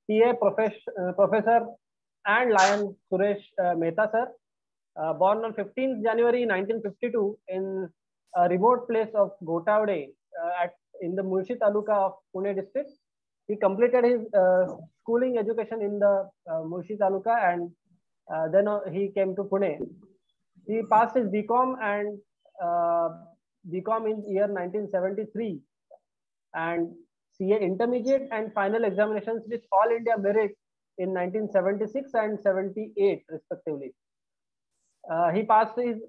CA Professor and Lion Suresh Mehta sir, born on 15th January 1952 in a remote place of Gotavde in the Mulshi Taluka of Pune district. He completed his schooling education in the Mulshi Taluka, and then he came to Pune. He passed his BCom and BCom in year 1973 and CA intermediate and final examinations with All India merit in 1976 and 78 respectively. He passed his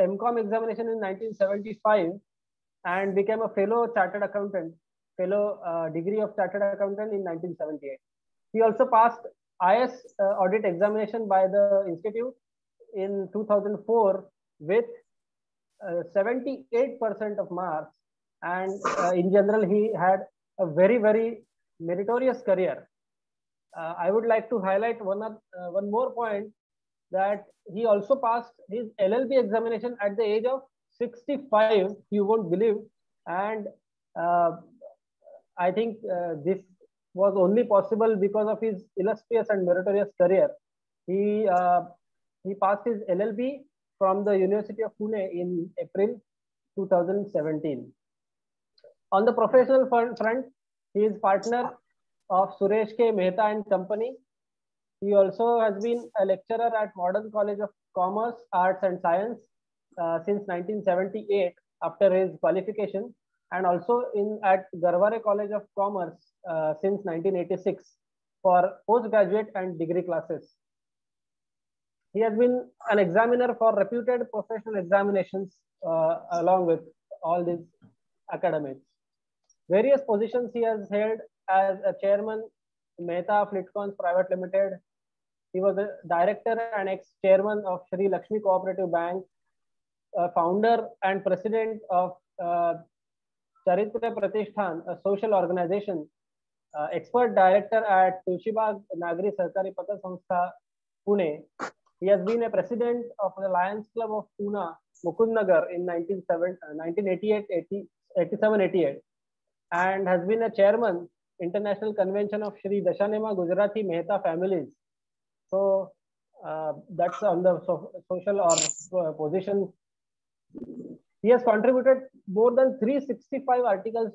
MCom examination in 1975 and became a fellow chartered accountant, degree of chartered accountant in 1978. He also passed IS audit examination by the institute in 2004 with 78% of marks, and in general he had a very meritorious career. I would like to highlight one more point, that he also passed his LLB examination at the age of 65, you won't believe, and I think this was only possible because of his illustrious and meritorious career. He passed his LLB from the University of Pune in April 2017. On the professional front, he is partner of Suresh K. Mehta and Company. He also has been a lecturer at Modern College of Commerce, Arts and Science since 1978 after his qualification, and also at Garware College of Commerce since 1986 for postgraduate and degree classes. He has been an examiner for reputed professional examinations along with all these academics. Various positions he has held as a chairman, Mehta Flitcons Private Limited. He was a director and ex-chairman of Shri Lakshmi Cooperative Bank, founder and president of Charitra Pratishthan, a social organization, expert director at Tulshibag Nagari Sahkari Pata Samstha, Pune. He has been a president of the Lions Club of Pune, Mukundnagar in 1987-88 and has been a chairman, International Convention of Shri Dashanema Gujarati Mehta Families. So that's on the social or position. He has contributed more than 365 articles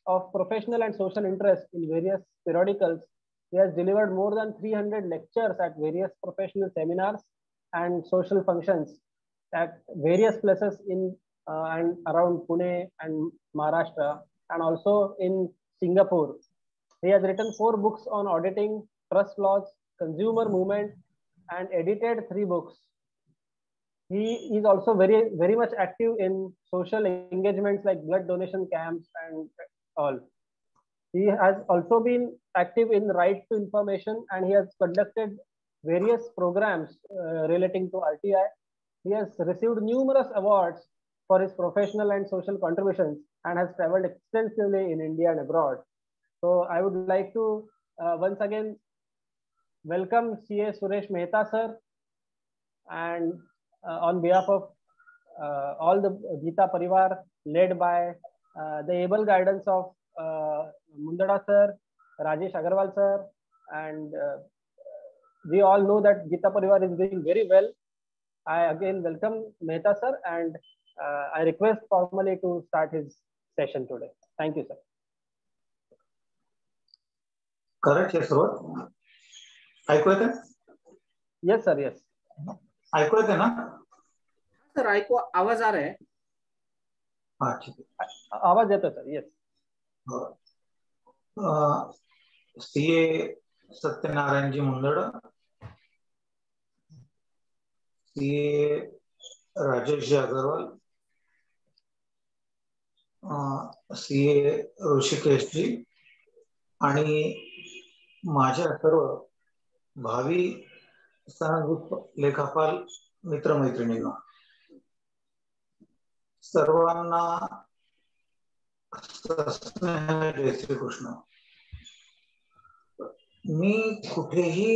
of professional and social interest in various periodicals. He has delivered more than 300 lectures at various professional seminars and social functions at various places in and around Pune and Maharashtra, and also in Singapore. He has written 4 books on auditing, trust laws, consumer movement, and edited 3 books. He is also very much active in social engagements like blood donation camps and all. He has also been active in right to information, and he has conducted various programs relating to RTI. He has received numerous awards for his professional and social contributions and has traveled extensively in India and abroad. So I would like to once again welcome CA Suresh Mehta sir, and on behalf of all the Geeta Parivar, led by the able guidance of Mundada sir, Rajesh Agarwal sir, and we all know that Geeta Parivar is doing very well. I again welcome Mehta sir, and I request formally to start his session today. Thank you, sir. Correct, yes, sir. ऐकू येते? Yes, sir. Yes. ऐकू येते ना? Sir ऐकू आवाज आ रहा है? हाँ ठीक है. आवाज येतो सर. Yes. CA सत्यनारायण जी मुंदड़, CA राजेश जी अग्रवाल, CA ऋषिकेश जी आणि माझ्या सर्व भावी सहानुभूत लेखापाल मित्रमैत्रिणींनो, सर्वांना जय श्री कृष्ण. मी कुठेही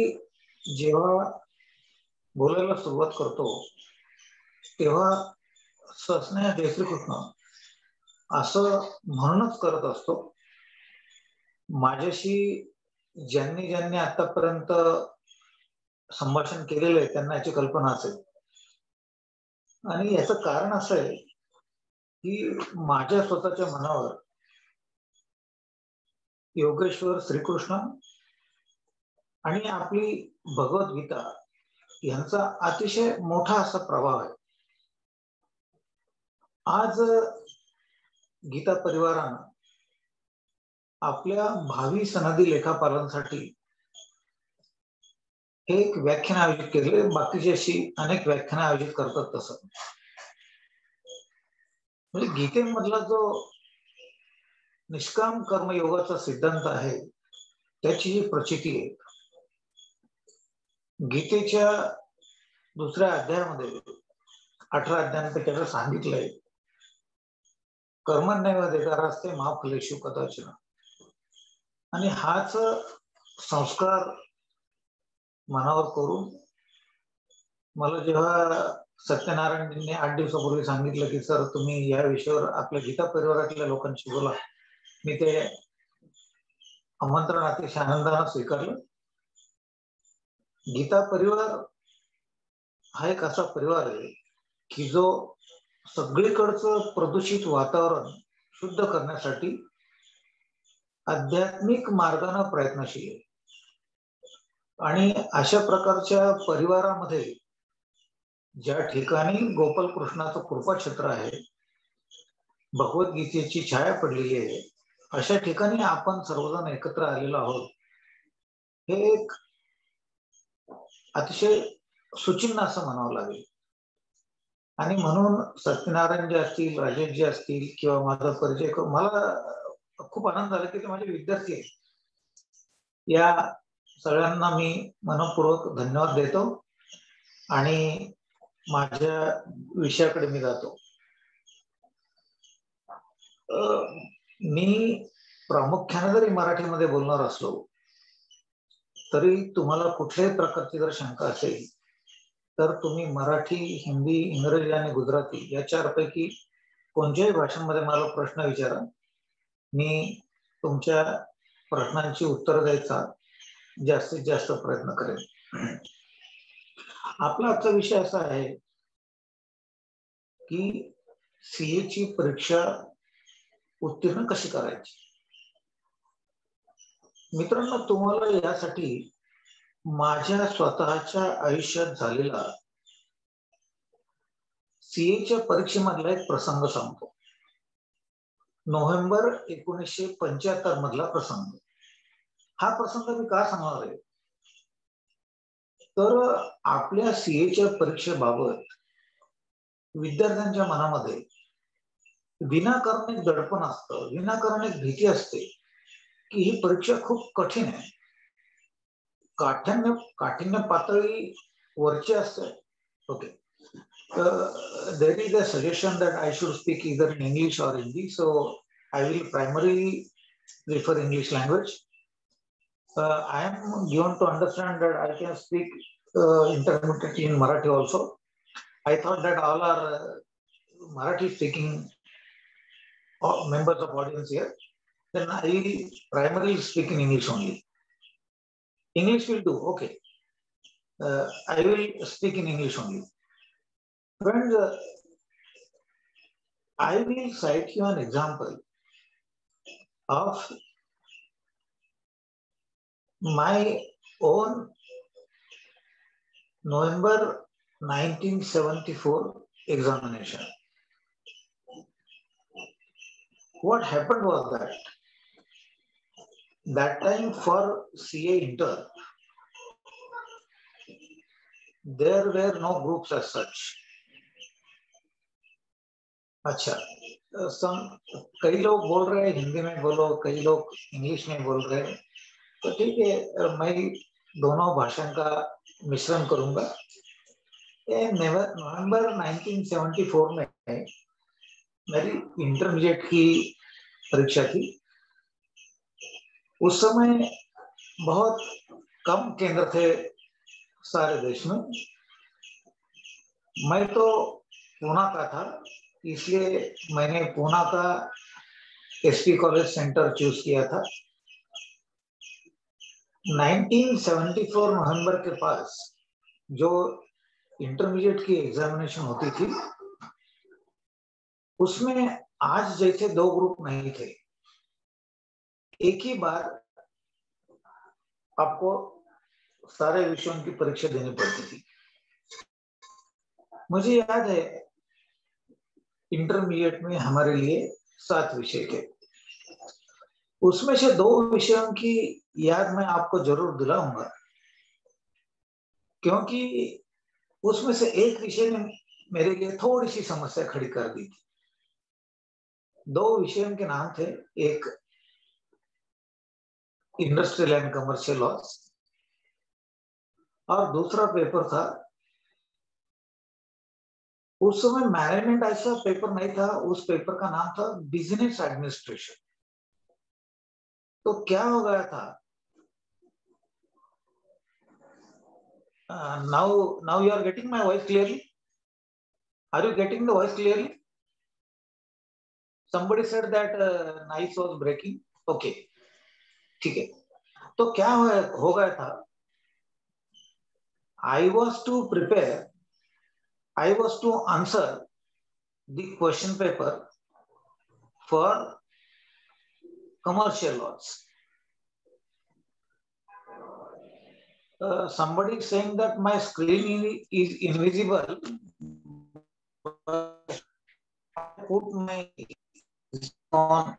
जेव्हा बोलायला सुरुवात करतो तेव्हा सस्नेह जय श्री कृष्ण असं म्हणूनच करत असतो. माझ्याशी ज्यांनी ज्यांनी आतापर्यंत संभाषण केलेलं आहे त्यांना याची कल्पना असेल. आणि याचं कारण असं आहे की माझ्या स्वतःच्या मनावर योगेश्वर श्रीकृष्ण आणि आपली भगवद्गीता यांचा अतिशय मोठा असा प्रभाव आहे. आज गीता परिवारानं आपल्या भावी सनदी लेखापालांसाठी हे एक व्याख्यान आयोजित केले. बाकीची अशी अनेक व्याख्यान आयोजित करतात. तसं म्हणजे गीतेमधला जो निष्काम कर्मयोगाचा सिद्धांत आहे त्याची ही प्रचिती आहे. गीतेच्या दुसऱ्या अध्यायामध्ये 18 अध्यायांपैकी त्याचं सांगितलंय कर्मण्येवाधिकारस्ते मा फलेषु कदाचन. आणि हाच संस्कार मनावर करून मला जेव्हा सत्यनारायणजींनी 8 दिवसापूर्वी सांगितलं की सर तुम्ही या विषयावर आपल्या गीता परिवारातल्या लोकांशी बोला, मी ते आमंत्रण अतिशय आनंदाने स्वीकारलं. गीता परिवार हा एक असा परिवार आहे की जो सगळीकडचं प्रदूषित वातावरण शुद्ध करण्यासाठी आध्यात्मिक मार्गाने प्रयत्नशील आहे. आणि अशा प्रकारच्या परिवारामध्ये ज्या ठिकाणी गोपाल कृष्णाचं कृपाक्षेत्र आहे, भगवद्गीतेची छाया पडलेली आहे, अशा ठिकाणी आपण सर्वजण एकत्र आलेलो आहोत. हे एक अतिशय सुचिन्ह असं म्हणावं लागेल. आणि म्हणून सत्यनारायण जे असतील, राजेश जे असतील किंवा माझा परिचय करून मला खूप आनंद झाला की ते माझे विद्यार्थी आहेत. या सगळ्यांना मी मनपूर्वक धन्यवाद देतो आणि माझ्या विषयाकडे मी जातो. मी प्रामुख्याने जरी मराठीमध्ये बोलणार असलो तरी तुम्हाला कुठल्याही प्रकारची जर शंका असेल तर तुम्ही मराठी, हिंदी, इंग्रजी आणि गुजराती या 4 पैकी कोणत्याही भाषेमध्ये मला प्रश्न विचारा. मी तुमच्या प्रश्नांची उत्तर द्यायचा जास्तीत जास्त प्रयत्न करेन. आपला आजचा विषय असा आहे की सीए ची परीक्षा उत्तीर्ण कशी करायची. मित्रांनो, तुम्हाला यासाठी माझ्या स्वतःच्या आयुष्यात झालेला सीएच्या परीक्षेमधला एक प्रसंग सांगतो. नोव्हेंबर 1975 मधला प्रसंग. हा प्रसंग मी का सांगणार आहे तर आपल्या सीएच्या परीक्षेबाबत विद्यार्थ्यांच्या मनामध्ये विनाकारण एक दडपण असतं, विनाकारण एक भीती असते की ही परीक्षा खूप कठीण आहे. काठिण्य पातळी वरची असते. Okay, there is a suggestion that I should speak either in English or Hindi, so I will primarily prefer English language. I am given to understand that I can speak intermittently in Marathi also. I thought that all are Marathi speaking members of audience here. Then I will primarily speak in English only. English will do, okay. I will speak in English only. Friends, I will cite you an example of my own November 1974 examination. What happened was that time for CA Inter, there were no groups as such. अच्छा, कई लोग बोल रहे हैं हिंदी में बोलो, कई लोग इंग्लिश में बोल रहे हैं, तो ठीक है, मैं दोनों भाषा का मिश्रण करूंगा. नवंबर 1974 में मेरी इंटरमीडिएट की परीक्षा थी. उस समय बहुत कम केंद्र थे सारे देश में. मैं तो पूना का था, इसलिए मैंने पूना का एसपी कॉलेज सेंटर चूज किया था. 1974 नवंबर के पास जो इंटरमीडिएट की एग्जामिनेशन होती थी उसमें आज जैसे दो ग्रुप नहीं थे। एक ही बार आपको सारे विषयों की परीक्षा देनी पड़ती थी। मुझे याद है इंटरमीडिएट में हमारे लिए 7 विषय थे। उसमें से 2 विषयों की याद मैं आपको जरूर दिलाऊंगा, क्योंकि उसमें से एक विषय ने मेरे लिए थोड़ी सी समस्या खड़ी कर दी थी। 2 विषयों के नाम थे, एक इंडस्ट्रियल एंड कमर्शियल लॉस और दूसरा पेपर था, उस समय मैनेजमेंट ऐसा पेपर नहीं था, उस पेपर का नाम था बिजनेस एडमिनिस्ट्रेशन। तो क्या हो गया था, now you are getting my voice clearly? Are you getting the voice clearly? Somebody said that noise was breaking. Okay, ठीक है। तो क्या हो गया था, I was to answer the question paper for commercial laws. Somebody is saying that my screen is invisible. I put my on.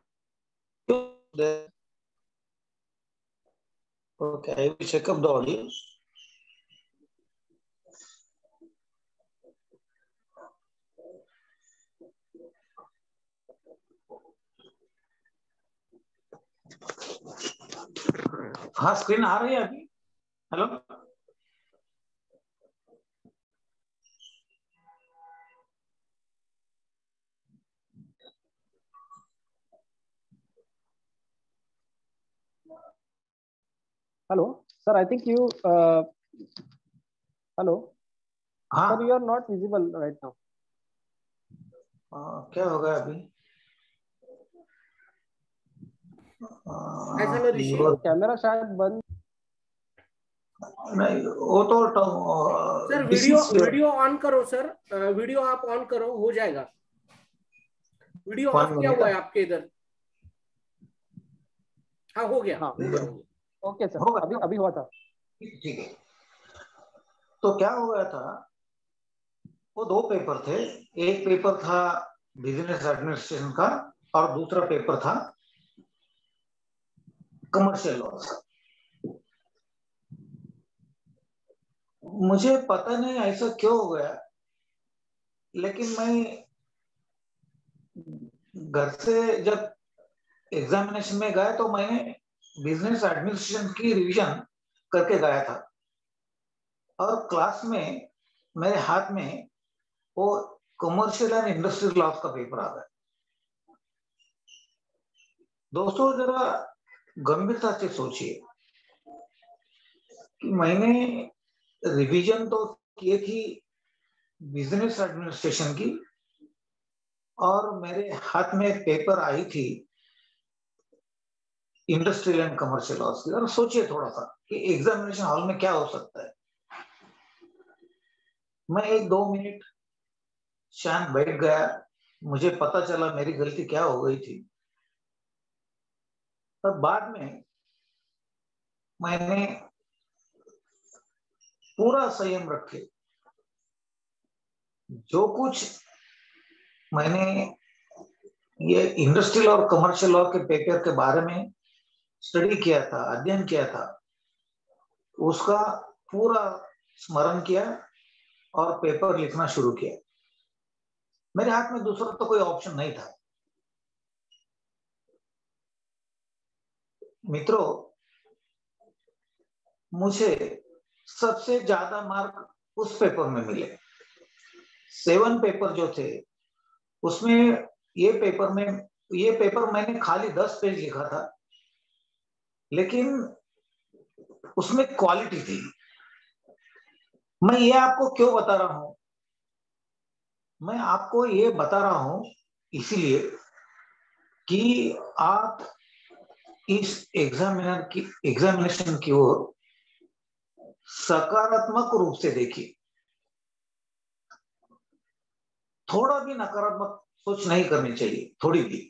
Okay, I will check up the audio. हाँ, screen आ रही है अभी? Hello, Hello, sir. I think you. Hello. हाँ Sir, you are not visible right now. क्या होगा अभी? ऐसा लो ऋषि, camera शायद बंद नहीं, वो तो सर वीडियो ऑन करो सर, वीडियो आप ऑन करो, हो जाएगा। वीडियो ऑफ किया हुआ है आपके इधर? हाँ, हो गया। हाँ, ओके सर, होगा, अभी हुआ था। ठीक है। तो क्या हो गया था, वो 2 पेपर थे, एक पेपर था बिजनेस एडमिनिस्ट्रेशन का और दूसरा पेपर था कमर्शियल लॉ का। मुझे पता नहीं ऐसा क्यों हो गया, लेकिन मैं घर से जब एग्जामिनेशन में गया तो मैंने बिजनेस एडमिनिस्ट्रेशन की रिवीजन करके गया था और क्लास में मेरे हाथ में वो कमर्शियल एंड इंडस्ट्रियल लॉ का पेपर आ गया। दोस्तों, जरा गंभीरता से सोचिए कि मैंने रिवीजन तो की थी बिजनेस एडमिनिस्ट्रेशन की और मेरे हाथ में पेपर आई थी इंडस्ट्रियल एंड कमर्शियल लॉस की। और सोचिए थोड़ा सा कि एग्जामिनेशन हॉल में क्या हो सकता है। मैं 1-2 मिनट शांत बैठ गया, मुझे पता चला मेरी गलती क्या हो गई थी। तब बाद में मैंने पूरा संयम रखे जो कुछ मैंने ये इंडस्ट्रियल और कमर्शियल लॉ के पेपर के बारे में स्टडी किया था, अध्ययन किया था, उसका पूरा स्मरण किया और पेपर लिखना शुरू किया। मेरे हाथ में दूसरा तो कोई ऑप्शन नहीं था। मित्रों, मुझे सबसे ज्यादा मार्क उस पेपर में मिले। 7 पेपर जो थे उसमें ये पेपर मैंने खाली 10 पेज लिखा था, लेकिन उसमें क्वालिटी थी। मैं ये आपको क्यों बता रहा हूं? मैं आपको ये बता रहा हूं इसीलिए कि आप इस एग्जामिनेशन की ओर सकारात्मक रूप से देखिए, थोड़ा भी नकारात्मक सोच नहीं करनी चाहिए, थोड़ी भी।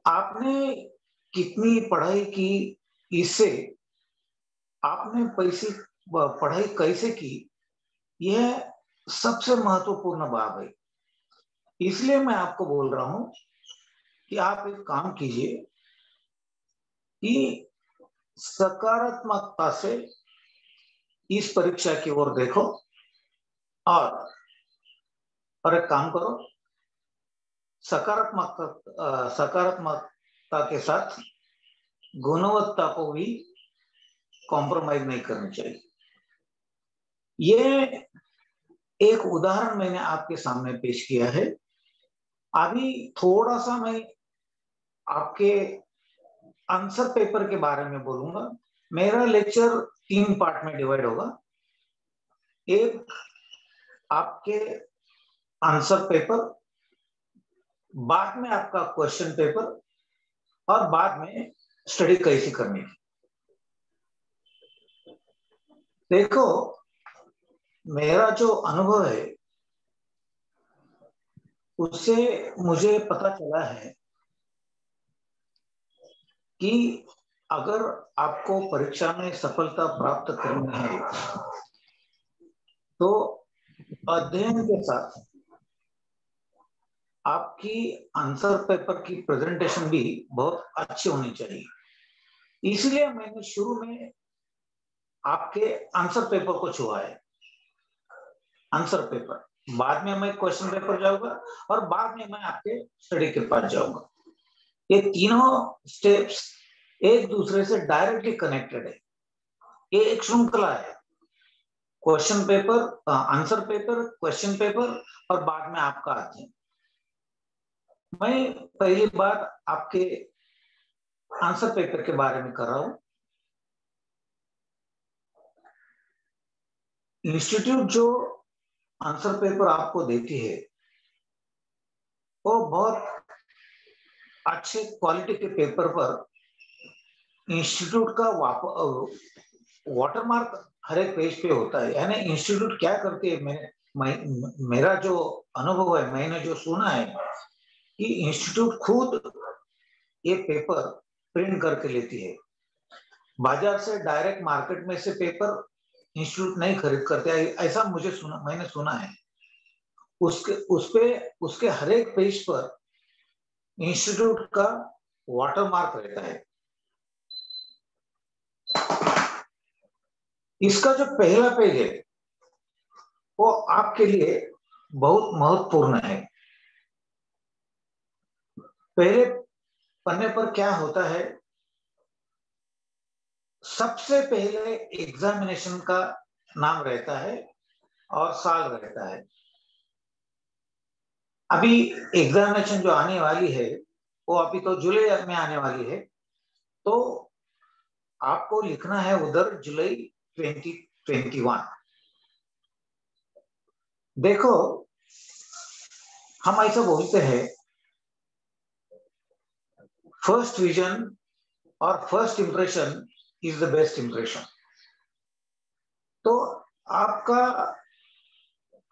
आपने कितनी पढ़ाई की, इससे आपने पढ़ाई कैसे की, यह सबसे महत्वपूर्ण बात है। इसलिए मैं आपको बोल रहा हूं कि आप एक काम कीजिए कि सकारात्मकता से इस परीक्षा की ओर देखो और एक काम करो, सकारात्मकता के साथ गुणवत्ता को भी कॉम्प्रोमाइज नहीं करनी चाहिए। ये एक उदाहरण मैंने आपके सामने पेश किया है। अभी थोड़ा सा मैं आपके आंसर पेपर के बारे में बोलूंगा। मेरा लेक्चर 3 पार्ट में डिवाइड होगा। एक आपके आंसर पेपर, बाद में आपका क्वेश्चन पेपर, और बाद में स्टडी कैसे करनी है। देखो, मेरा जो अनुभव है उससे मुझे पता चला है कि अगर आपको परीक्षा में सफलता प्राप्त करनी है तो अध्ययन के साथ आपकी आंसर पेपर की प्रेजेंटेशन भी बहुत अच्छी होनी चाहिए। इसलिए मैंने शुरू में आपके आंसर पेपर को छुआ है। आंसर पेपर, बाद में मैं क्वेश्चन पेपर जाऊंगा और बाद में मैं आपके स्टडी के पास जाऊंगा। ये तीनों स्टेप्स एक दूसरे से डायरेक्टली कनेक्टेड है। ये एक श्रृंखला है। Question paper, answer paper, question paper और बाद में आपका अध्ययन। मैं पहली बात आपके आंसर पेपर के बारे में कर रहा हूं। इंस्टीट्यूट जो आंसर पेपर आपको देती है वो बहुत अच्छे क्वालिटी के पेपर पर इंस्टीट्यूट का वाटरमार्क हर एक पेज पे होता है। यानी इंस्टीट्यूट क्या करती है, मेरा जो अनुभव है, मैंने जो सुना है कि इंस्टीट्यूट खुद ये पेपर प्रिंट करके लेती है। बाजार से डायरेक्ट मार्केट में से पेपर इंस्टीट्यूट नहीं खरीद करते, ऐसा मैंने सुना है। उसके हर एक पेज पर इंस्टीट्यूट का वाटरमार्क रहता है। इसका जो पहला पेज है वो आपके लिए बहुत महत्वपूर्ण है। पहले पन्ने पर क्या होता है, सबसे पहले एग्जामिनेशन का नाम रहता है और साल रहता है। अभी एग्जामिनेशन जो आने वाली है वो अभी तो जुलाई में आने वाली है, तो आपको लिखना है उधर जुलाई 2021। देखो, हम ऐसा बोलते हैं फर्स्ट विजन और first impression is the best impression. तो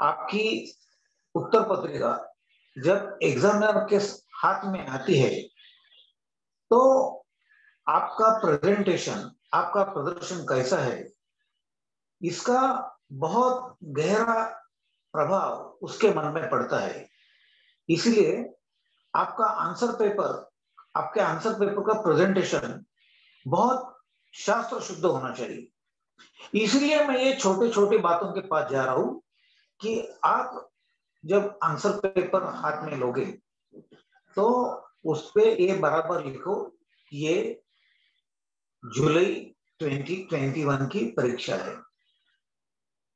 आपकी उत्तर पत्रिका जब एग्जामिनर के हाथ में आती है तो आपका प्रेजेंटेशन, आपका प्रदर्शन कैसा है, इसका बहुत गहरा प्रभाव उसके मन में पड़ता है। इसलिए आपके आंसर पेपर का प्रेजेंटेशन बहुत शास्त्र शुद्ध होना चाहिए। इसलिए मैं ये छोटे छोटे बातों के पास जा रहा हूं कि आप जब आंसर पेपर हाथ में लोगे तो उस पे ये बराबर लिखो, ये जुलाई 2021 की परीक्षा है।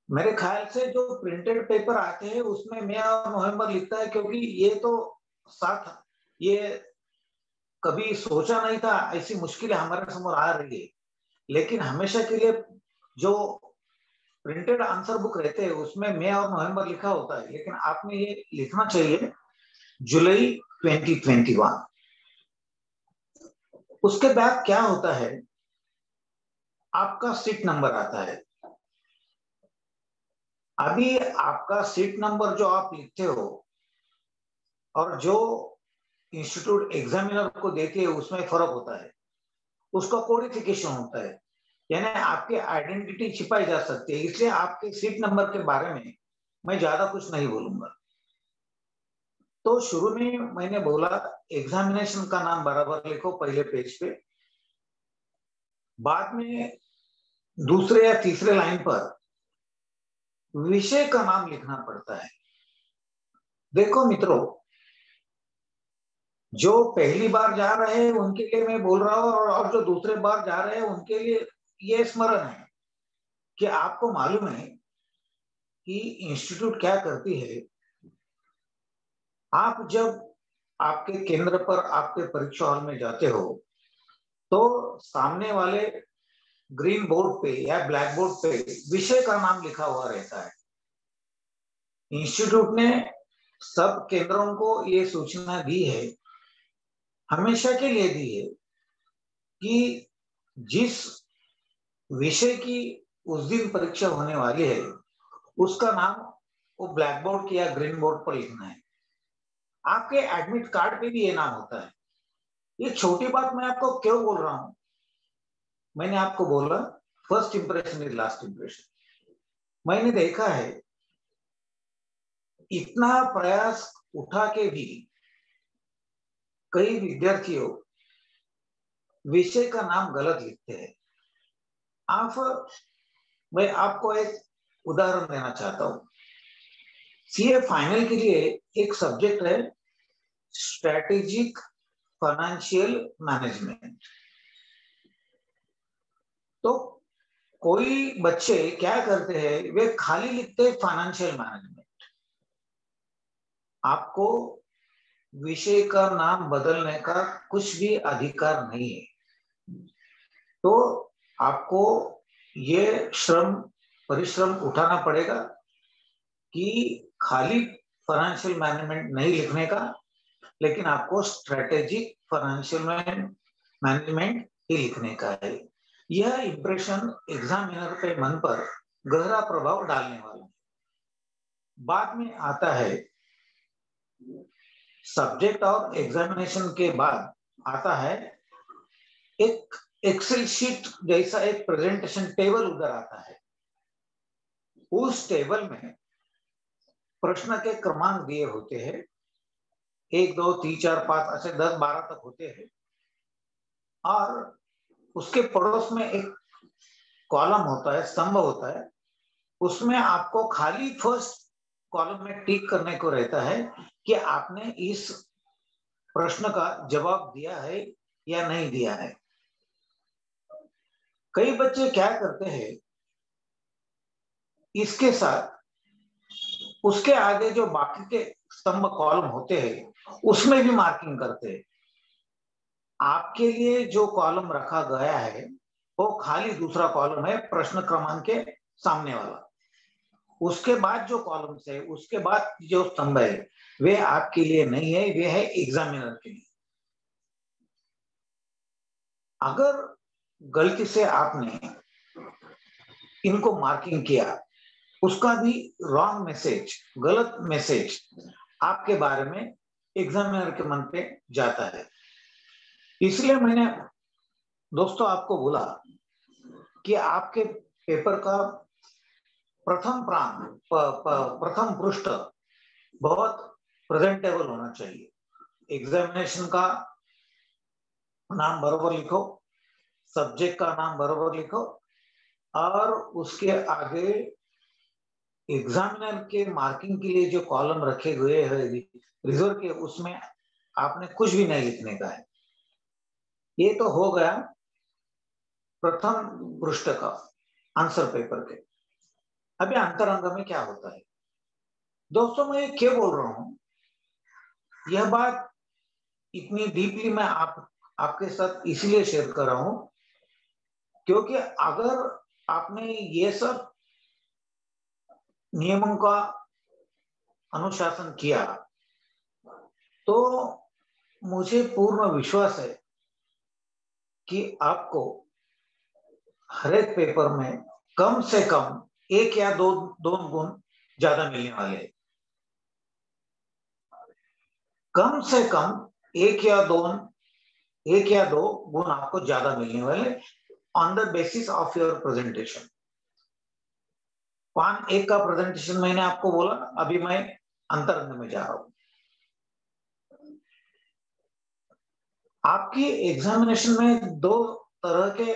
मेरे ख्याल से जो प्रिंटेड पेपर आते हैं उसमें मई और नवंबर लिखता है, क्योंकि ये तो साथ ये कभी सोचा नहीं था, ऐसी मुश्किलें हमारे समोर आ रही है। लेकिन हमेशा के लिए जो प्रिंटेड आंसर बुक रहते हैं उसमें मई और नवंबर लिखा होता है, लेकिन आपने ये लिखना चाहिए जुलाई 2021। उसके बाद क्या होता है, आपका सीट नंबर आता है। अभी आपका सीट नंबर जो आप लिखते हो और जो इंस्टीट्यूट एग्जामिनर को देती है उसमें फर्क होता है, उसका कोडिफिकेशन होता है, यानी आपकी आइडेंटिटी छिपाई जा सकती है। इसलिए आपके सीट नंबर के बारे में मैं ज्यादा कुछ नहीं बोलूंगा। तो शुरू में मैंने बोला एग्जामिनेशन का नाम बराबर लिखो पहले पेज पे, बाद में दूसरे या तीसरे लाइन पर विषय का नाम लिखना पड़ता है। देखो मित्रों, जो पहली बार जा रहे हैं उनके लिए मैं बोल रहा हूं और जो दूसरे बार जा रहे हैं उनके लिए ये स्मरण है कि आपको मालूम है कि इंस्टीट्यूट क्या करती है। आप जब आपके केंद्र पर आपके परीक्षा हॉल में जाते हो तो सामने वाले ग्रीन बोर्ड पे या ब्लैक बोर्ड पे विषय का नाम लिखा हुआ रहता है। इंस्टीट्यूट ने सब केंद्रों को ये सूचना दी है, हमेशा के लिए दी है, कि जिस विषय की उस दिन परीक्षा होने वाली है उसका नाम वो ब्लैक बोर्ड या ग्रीन बोर्ड पर लिखना है। आपके एडमिट कार्ड पे भी ये नाम होता है। ये छोटी बात मैं आपको क्यों बोल रहा हूं, मैंने आपको बोला first impression is last impression. मैंने देखा है इतना प्रयास उठा के भी कई विद्यार्थियों विषय का नाम गलत लिखते हैं। मैं आपको एक उदाहरण देना चाहता हूं। सीए फाइनल के लिए एक सब्जेक्ट है स्ट्रेटेजिक फाइनेंशियल मैनेजमेंट। तो कोई बच्चे क्या करते हैं, वे खाली लिखते हैं फाइनेंशियल मैनेजमेंट। आपको विषय का नाम बदलने का कुछ भी अधिकार नहीं है। तो आपको ये परिश्रम उठाना पड़ेगा कि खाली फाइनेंशियल मैनेजमेंट नहीं लिखने का, लेकिन आपको स्ट्रेटेजिक फाइनेंशियल मैनेजमेंट ही लिखने का है। यह इंप्रेशन एग्जामिनर के मन पर गहरा प्रभाव डालने वाला है। बाद में आता है सब्जेक्ट और एग्जामिनेशन के बाद आता है एक एक्सेल शीट जैसा एक प्रेजेंटेशन टेबल उधर आता है। उस टेबल में प्रश्न के क्रमांक दिए होते हैं, 1 2 3 4 5 ऐसे 10 12 तक होते हैं। और उसके पड़ोस में एक कॉलम होता है, स्तंभ होता है, उसमें आपको खाली फर्स्ट कॉलम में टिक करने को रहता है कि आपने इस प्रश्न का जवाब दिया है या नहीं दिया है। कई बच्चे क्या करते हैं, इसके साथ उसके आगे जो बाकी के स्तंभ कॉलम होते हैं उसमें भी मार्किंग करते हैं। आपके लिए जो कॉलम रखा गया है वो खाली दूसरा कॉलम है, प्रश्न क्रमांक के सामने वाला। उसके बाद जो कॉलम है, उसके बाद जो स्तंभ है, वे आपके लिए नहीं है, वे है एग्जामिनर के लिए। अगर गलती से आपने इनको मार्किंग किया, उसका भी रॉन्ग मैसेज, गलत मैसेज आपके बारे में एग्जामिनर के मन पे जाता है। इसलिए मैंने दोस्तों आपको बोला कि आपके पेपर का प्रथम पृष्ठ बहुत प्रेजेंटेबल होना चाहिए। एग्जामिनेशन का नाम बराबर लिखो, सब्जेक्ट का नाम बराबर लिखो, और उसके आगे एग्जामिनर के मार्किंग के लिए जो कॉलम रखे हुए हैं रिजर्व के, उसमें आपने कुछ भी नहीं लिखने का है। ये तो हो गया प्रथम पृष्ठ का आंसर पेपर के। अभी अंतरंग में क्या होता है दोस्तों, मैं क्या बोल रहा हूं, यह बात इतनी डीपली मैं आपके साथ इसलिए शेयर कर रहा हूं क्योंकि अगर आपने ये सब नियमों का अनुशासन किया तो मुझे पूर्ण विश्वास है कि आपको हर एक पेपर में कम से कम 1 या 2 गुण ज्यादा मिलने वाले हैं। कम से कम 1 या 2 गुण आपको ज्यादा मिलने वाले on the basis of your presentation. 1 का प्रेजेंटेशन मैंने आपको बोला, अभी मैं अंतरंग में जा रहा हूं। आपकी एग्जामिनेशन में 2 तरह के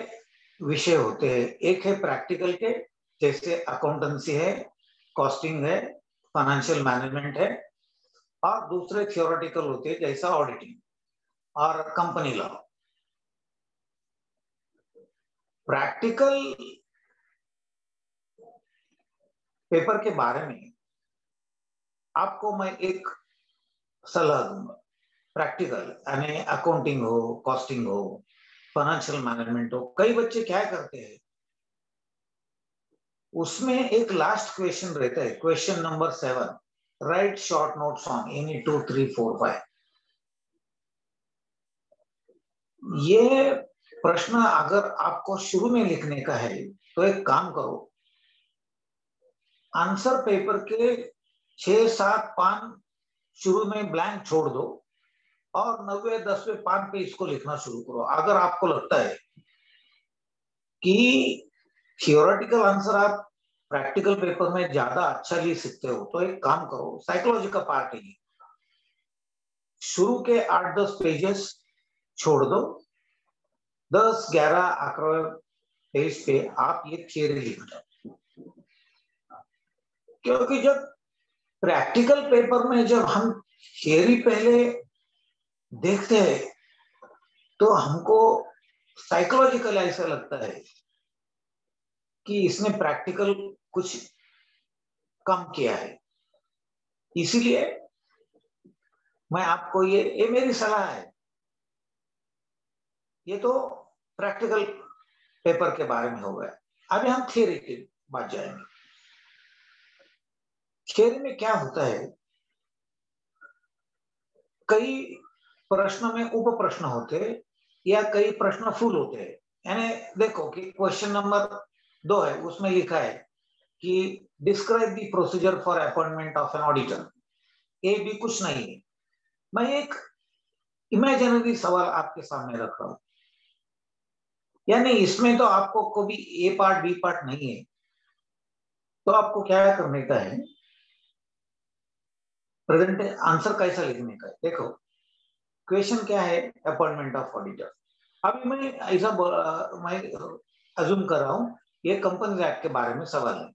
विषय होते हैं। एक है प्रैक्टिकल के, जैसे अकाउंटेंसी है, कॉस्टिंग है, फाइनेंशियल मैनेजमेंट है, और दूसरे थियोरेटिकल होते हैं जैसा ऑडिटिंग और कंपनी लॉ। प्रैक्टिकल पेपर के बारे में आपको मैं एक सलाह दूंगा। प्रैक्टिकल यानी अकाउंटिंग हो, कॉस्टिंग हो, फाइनेंशियल मैनेजमेंट हो, कई बच्चे क्या करते हैं, उसमें एक लास्ट क्वेश्चन रहता है, question number 7, right short notes on any 2, 3, 4, 5। ये प्रश्न अगर आपको शुरू में लिखने का है तो एक काम करो, आंसर पेपर के 6, 7 पान शुरू में ब्लैंक छोड़ दो और 9वें 10वें पान पे इसको लिखना शुरू करो। अगर आपको लगता है कि थियोरेटिकल आंसर आप प्रैक्टिकल पेपर में ज्यादा अच्छा लिख सकते हो, तो एक काम करो, साइकोलॉजी का पार्ट है, शुरू के 8-10 पेजेस छोड़ दो, 10-11 पेज पे आप ये थियरी लिख दो। क्योंकि जब प्रैक्टिकल पेपर में जब हम थियरी पहले देखते हैं तो हमको साइकोलॉजिकल ऐसा लगता है कि इसने प्रैक्टिकल कुछ कम किया है। इसीलिए मैं आपको ये मेरी सलाह है। ये तो प्रैक्टिकल पेपर के बारे में हो गया। अभी हम थियरी की बात जाएंगे। थियरी में क्या होता है, कई प्रश्न में उप प्रश्न होते हैं या कई प्रश्न फुल होते हैं। यानी देखो कि क्वेश्चन नंबर 2 है, उसमें लिखा है कि describe the procedure for appointment of an auditor. ये भी कुछ नहीं है, मैं एक इमेजिनरी सवाल आपके सामने रख रहा हूं। यानी इसमें तो आपको कोई ए पार्ट बी पार्ट नहीं है। तो आपको क्या करने का है, प्रेजेंट आंसर कैसा लिखने का है। देखो क्वेश्चन क्या है, अपॉइंटमेंट ऑफ ऑडिटर। अभी मैं ऐसा मैं अज्यूम कर रहा हूं ये कंपनीज एक्ट के बारे में सवाल है,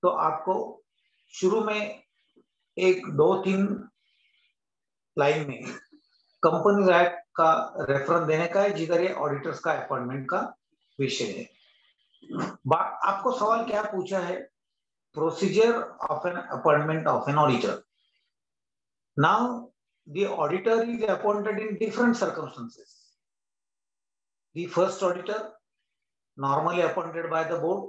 तो आपको शुरू में 1, 2, 3 लाइन में कंपनीज एक्ट का रेफरेंस देने का है, जिधर ये ऑडिटर्स का अपॉइंटमेंट का विषय है। आपको सवाल क्या पूछा है, procedure of an appointment of an auditor. Now the auditor is appointed in different circumstances. The first auditor normally appointed by the board,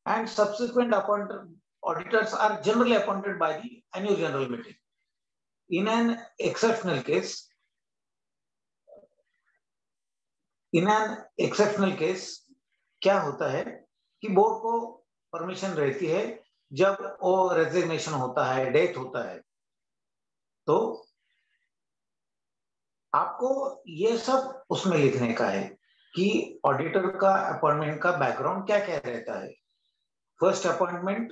and subsequent appointed auditors are generally appointed by the annual general meeting. In an exceptional क्या होता है कि board को permission रहती है, जब वो resignation होता है, डेथ होता है, तो आपको ये सब उसमें लिखने का है कि ऑडिटर का अपॉइंटमेंट का बैकग्राउंड क्या क्या रहता है, first appointment,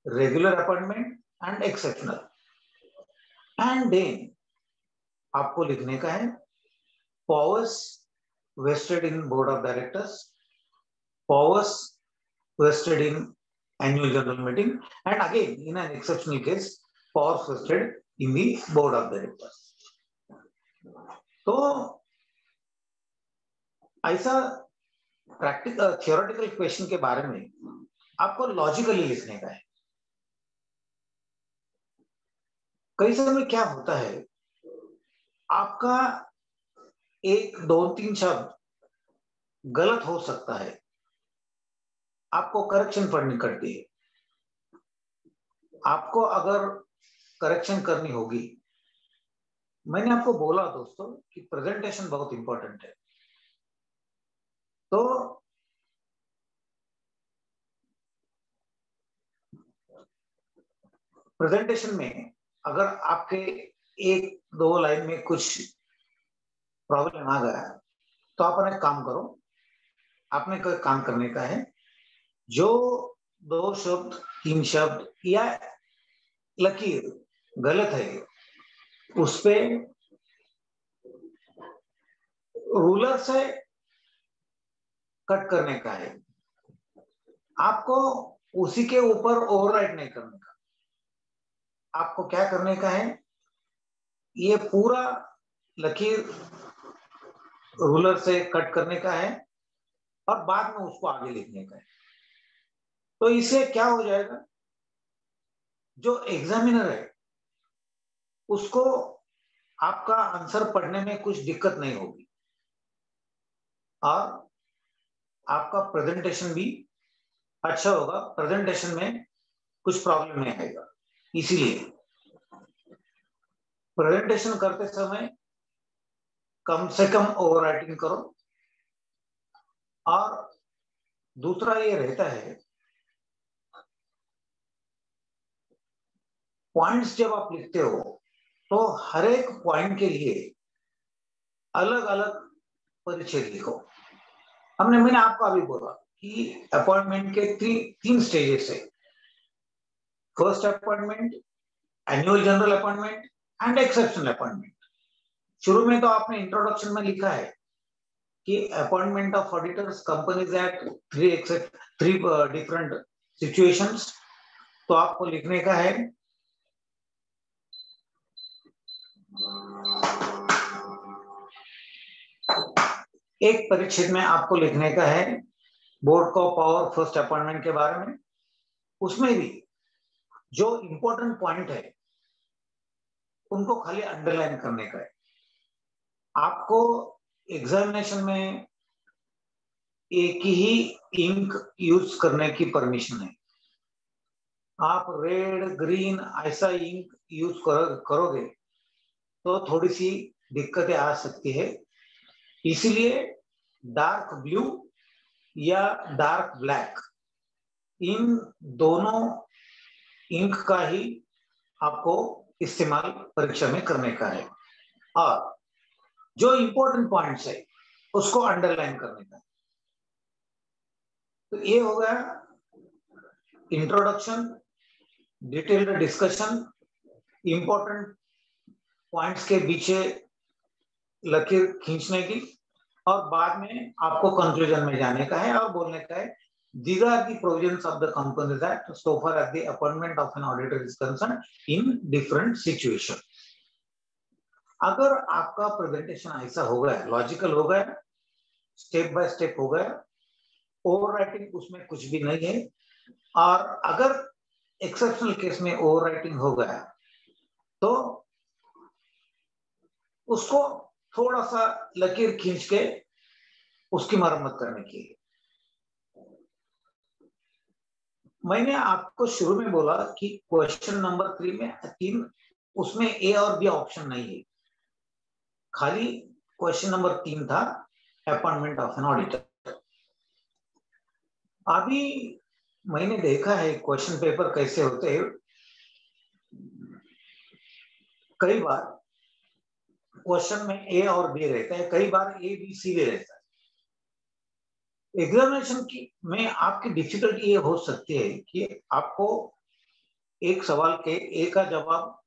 regular appointment and exceptional. And then आपको लिखने का है powers vested in board of directors, powers vested in annual general meeting, and again in an exceptional case powers vested in the board of directors. तो ऐसा practical theoretical question के बारे में आपको लॉजिकली लिखने का है। कई समय क्या होता है, आपका 1, 2, 3 शब्द गलत हो सकता है, आपको करेक्शन पढ़नी पड़ती है। आपको अगर करेक्शन करनी होगी, मैंने आपको बोला दोस्तों कि प्रेजेंटेशन बहुत इंपॉर्टेंट है। तो प्रेजेंटेशन में अगर आपके एक दो लाइन में कुछ प्रॉब्लम आ गया तो आप एक काम करो, आपने कोई काम करने का है, जो 2 शब्द 3 शब्द या लकीर गलत है उस पे रूलर से कट करने का है। आपको उसी के ऊपर ओवरराइट नहीं करने का। आपको क्या करने का है, ये पूरा लकीर रूलर से कट करने का है और बाद में उसको आगे लिखने का है। तो इससे क्या हो जाएगा, जो एग्जामिनर है उसको आपका आंसर पढ़ने में कुछ दिक्कत नहीं होगी और आपका प्रेजेंटेशन भी अच्छा होगा, प्रेजेंटेशन में कुछ प्रॉब्लम नहीं आएगा। इसीलिए प्रेजेंटेशन करते समय कम से कम ओवरराइटिंग करो। और दूसरा ये रहता है, पॉइंट्स जब आप लिखते हो तो हर एक पॉइंट के लिए अलग अलग परिचय लिखो। मैंने आपको अभी बोला कि अपॉइंटमेंट के 3 स्टेजेस है, first appointment, annual general appointment and exceptional appointment. शुरू में तो आपने इंट्रोडक्शन में लिखा है कि appointment of auditors companies act 3 different situations. तो आपको लिखने का है एक परिच्छेद में आपको लिखने का है बोर्ड को पावर फर्स्ट अपॉइंटमेंट के बारे में। उसमें भी जो इंपॉर्टेंट पॉइंट है उनको खाली अंडरलाइन करने का है। आपको एग्जामिनेशन में एक ही इंक यूज करने की परमिशन है। आप रेड ग्रीन ऐसा इंक यूज करोगे तो थोड़ी सी दिक्कतें आ सकती है। इसीलिए डार्क ब्लू या डार्क ब्लैक, इन दोनों इंक का ही आपको इस्तेमाल परीक्षा में करने का है और जो इंपॉर्टेंट पॉइंट्स है उसको अंडरलाइन करने का है। तो ये हो गया introduction, detailed discussion, important points के पीछे लकीर खींचने की और बाद में आपको कंक्लूजन में जाने का है और बोलने का है these are the provisions of the Companies Act so far as the appointment of an auditor is concerned in different situations। अगर आपका प्रेजेंटेशन ऐसा हो गया, लॉजिकल हो गया, स्टेप बाय स्टेप हो गया, ओवरराइटिंग उसमें कुछ भी नहीं है, और अगर एक्सेप्शनल केस में ओवरराइटिंग हो गया तो उसको थोड़ा सा लकीर खींच के उसकी मरम्मत करने की। मैंने आपको शुरू में बोला कि क्वेश्चन नंबर 3 में 3 उसमें ए और बी ऑप्शन नहीं है, खाली क्वेश्चन नंबर 3 था अपॉइंटमेंट ऑफ एन ऑडिटर। अभी मैंने देखा है क्वेश्चन पेपर कैसे होते हैं, कई बार क्वेश्चन में ए और बी रहता है, कई बार ए बी सी भी रहता है। एग्जामिनेशन की में आपकी डिफिकल्टी ये हो सकती है कि आपको एक सवाल के ए का जवाब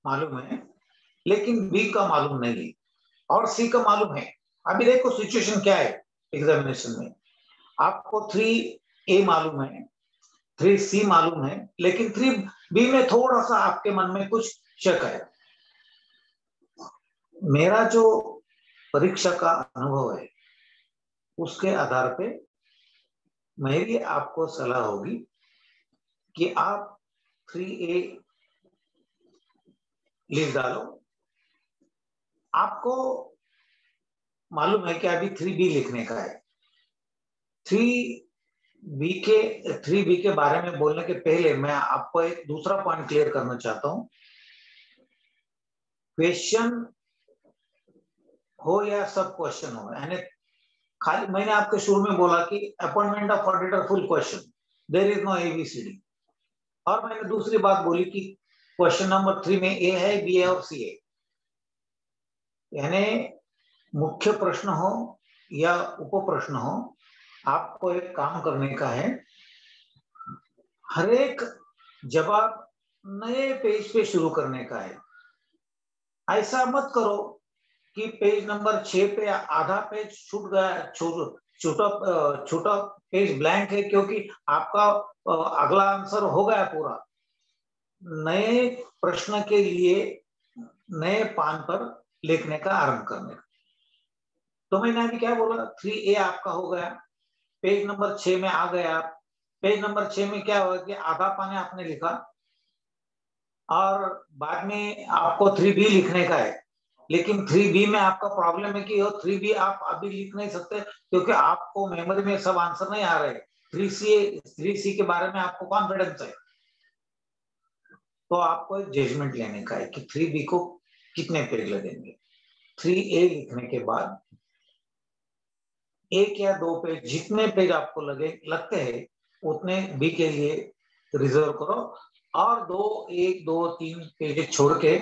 मालूम है लेकिन बी का मालूम नहीं है और सी का मालूम है। अभी देखो सिचुएशन क्या है एग्जामिनेशन में, आपको 3A मालूम है, 3C मालूम है, लेकिन 3B में थोड़ा सा आपके मन में कुछ शक है। मेरा जो परीक्षा का अनुभव है उसके आधार पे मेरी आपको सलाह होगी कि आप 3A लिख डालो। आपको मालूम है कि अभी 3B लिखने का है। 3B के बारे में बोलने के पहले मैं आपको एक दूसरा पॉइंट क्लियर करना चाहता हूं। क्वेश्चन हो या सब क्वेश्चन हो, यानी खाली मैंने आपके शुरू में बोला कि appointment of auditor full question, there is no ABCD। और मैंने दूसरी बात बोली कि क्वेश्चन नंबर 3 में A है, B है और C है, यानी मुख्य प्रश्न हो या उप प्रश्न हो, आपको एक काम करने का है, हर एक जवाब नए पेज पे शुरू करने का है। ऐसा मत करो कि पेज नंबर 6 पे आधा पेज छूट गया, छोटा पेज ब्लैंक है क्योंकि आपका अगला आंसर हो गया पूरा। नए प्रश्न के लिए नए पान पर लिखने का आरंभ करने का। तो मैंने अभी क्या बोला, 3A आपका हो गया, पेज नंबर 6 में आ गया। पेज नंबर 6 में क्या हुआ कि आधा पाने आपने लिखा और बाद में आपको 3B लिखने का है, लेकिन 3B में आपका प्रॉब्लम है कि 3B आप अभी लिख नहीं सकते क्योंकि आपको मेमोरी में सब आंसर नहीं आ रहे। 3C के बारे में आपको कॉन्फिडेंस है, तो आपको एक जजमेंट लेने का है कि 3B को कितने पेज लगेंगे। 3A लिखने के बाद 1 या 2 पेज, जितने पेज आपको लगते हैं उतने B के लिए रिजर्व करो और 1, 2, 3 पेज छोड़ के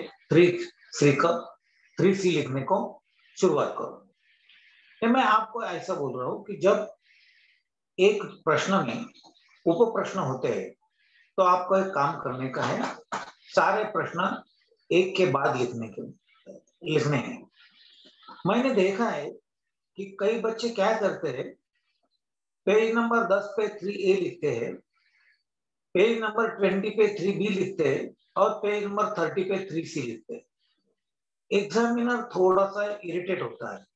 3C लिखने को शुरुआत करो। मैं आपको ऐसा बोल रहा हूं कि जब एक प्रश्न में उप प्रश्न होते हैं तो आपको एक काम करने का है, सारे प्रश्न एक के बाद लिखने हैं। मैंने देखा है कि कई बच्चे क्या करते हैं, पेज नंबर 10 पे 3A लिखते हैं, पेज नंबर 20 पे 3B लिखते हैं और पेज नंबर 30 पे 3C लिखते हैं। एग्जामिनर थोड़ा सा इरिटेट होता है।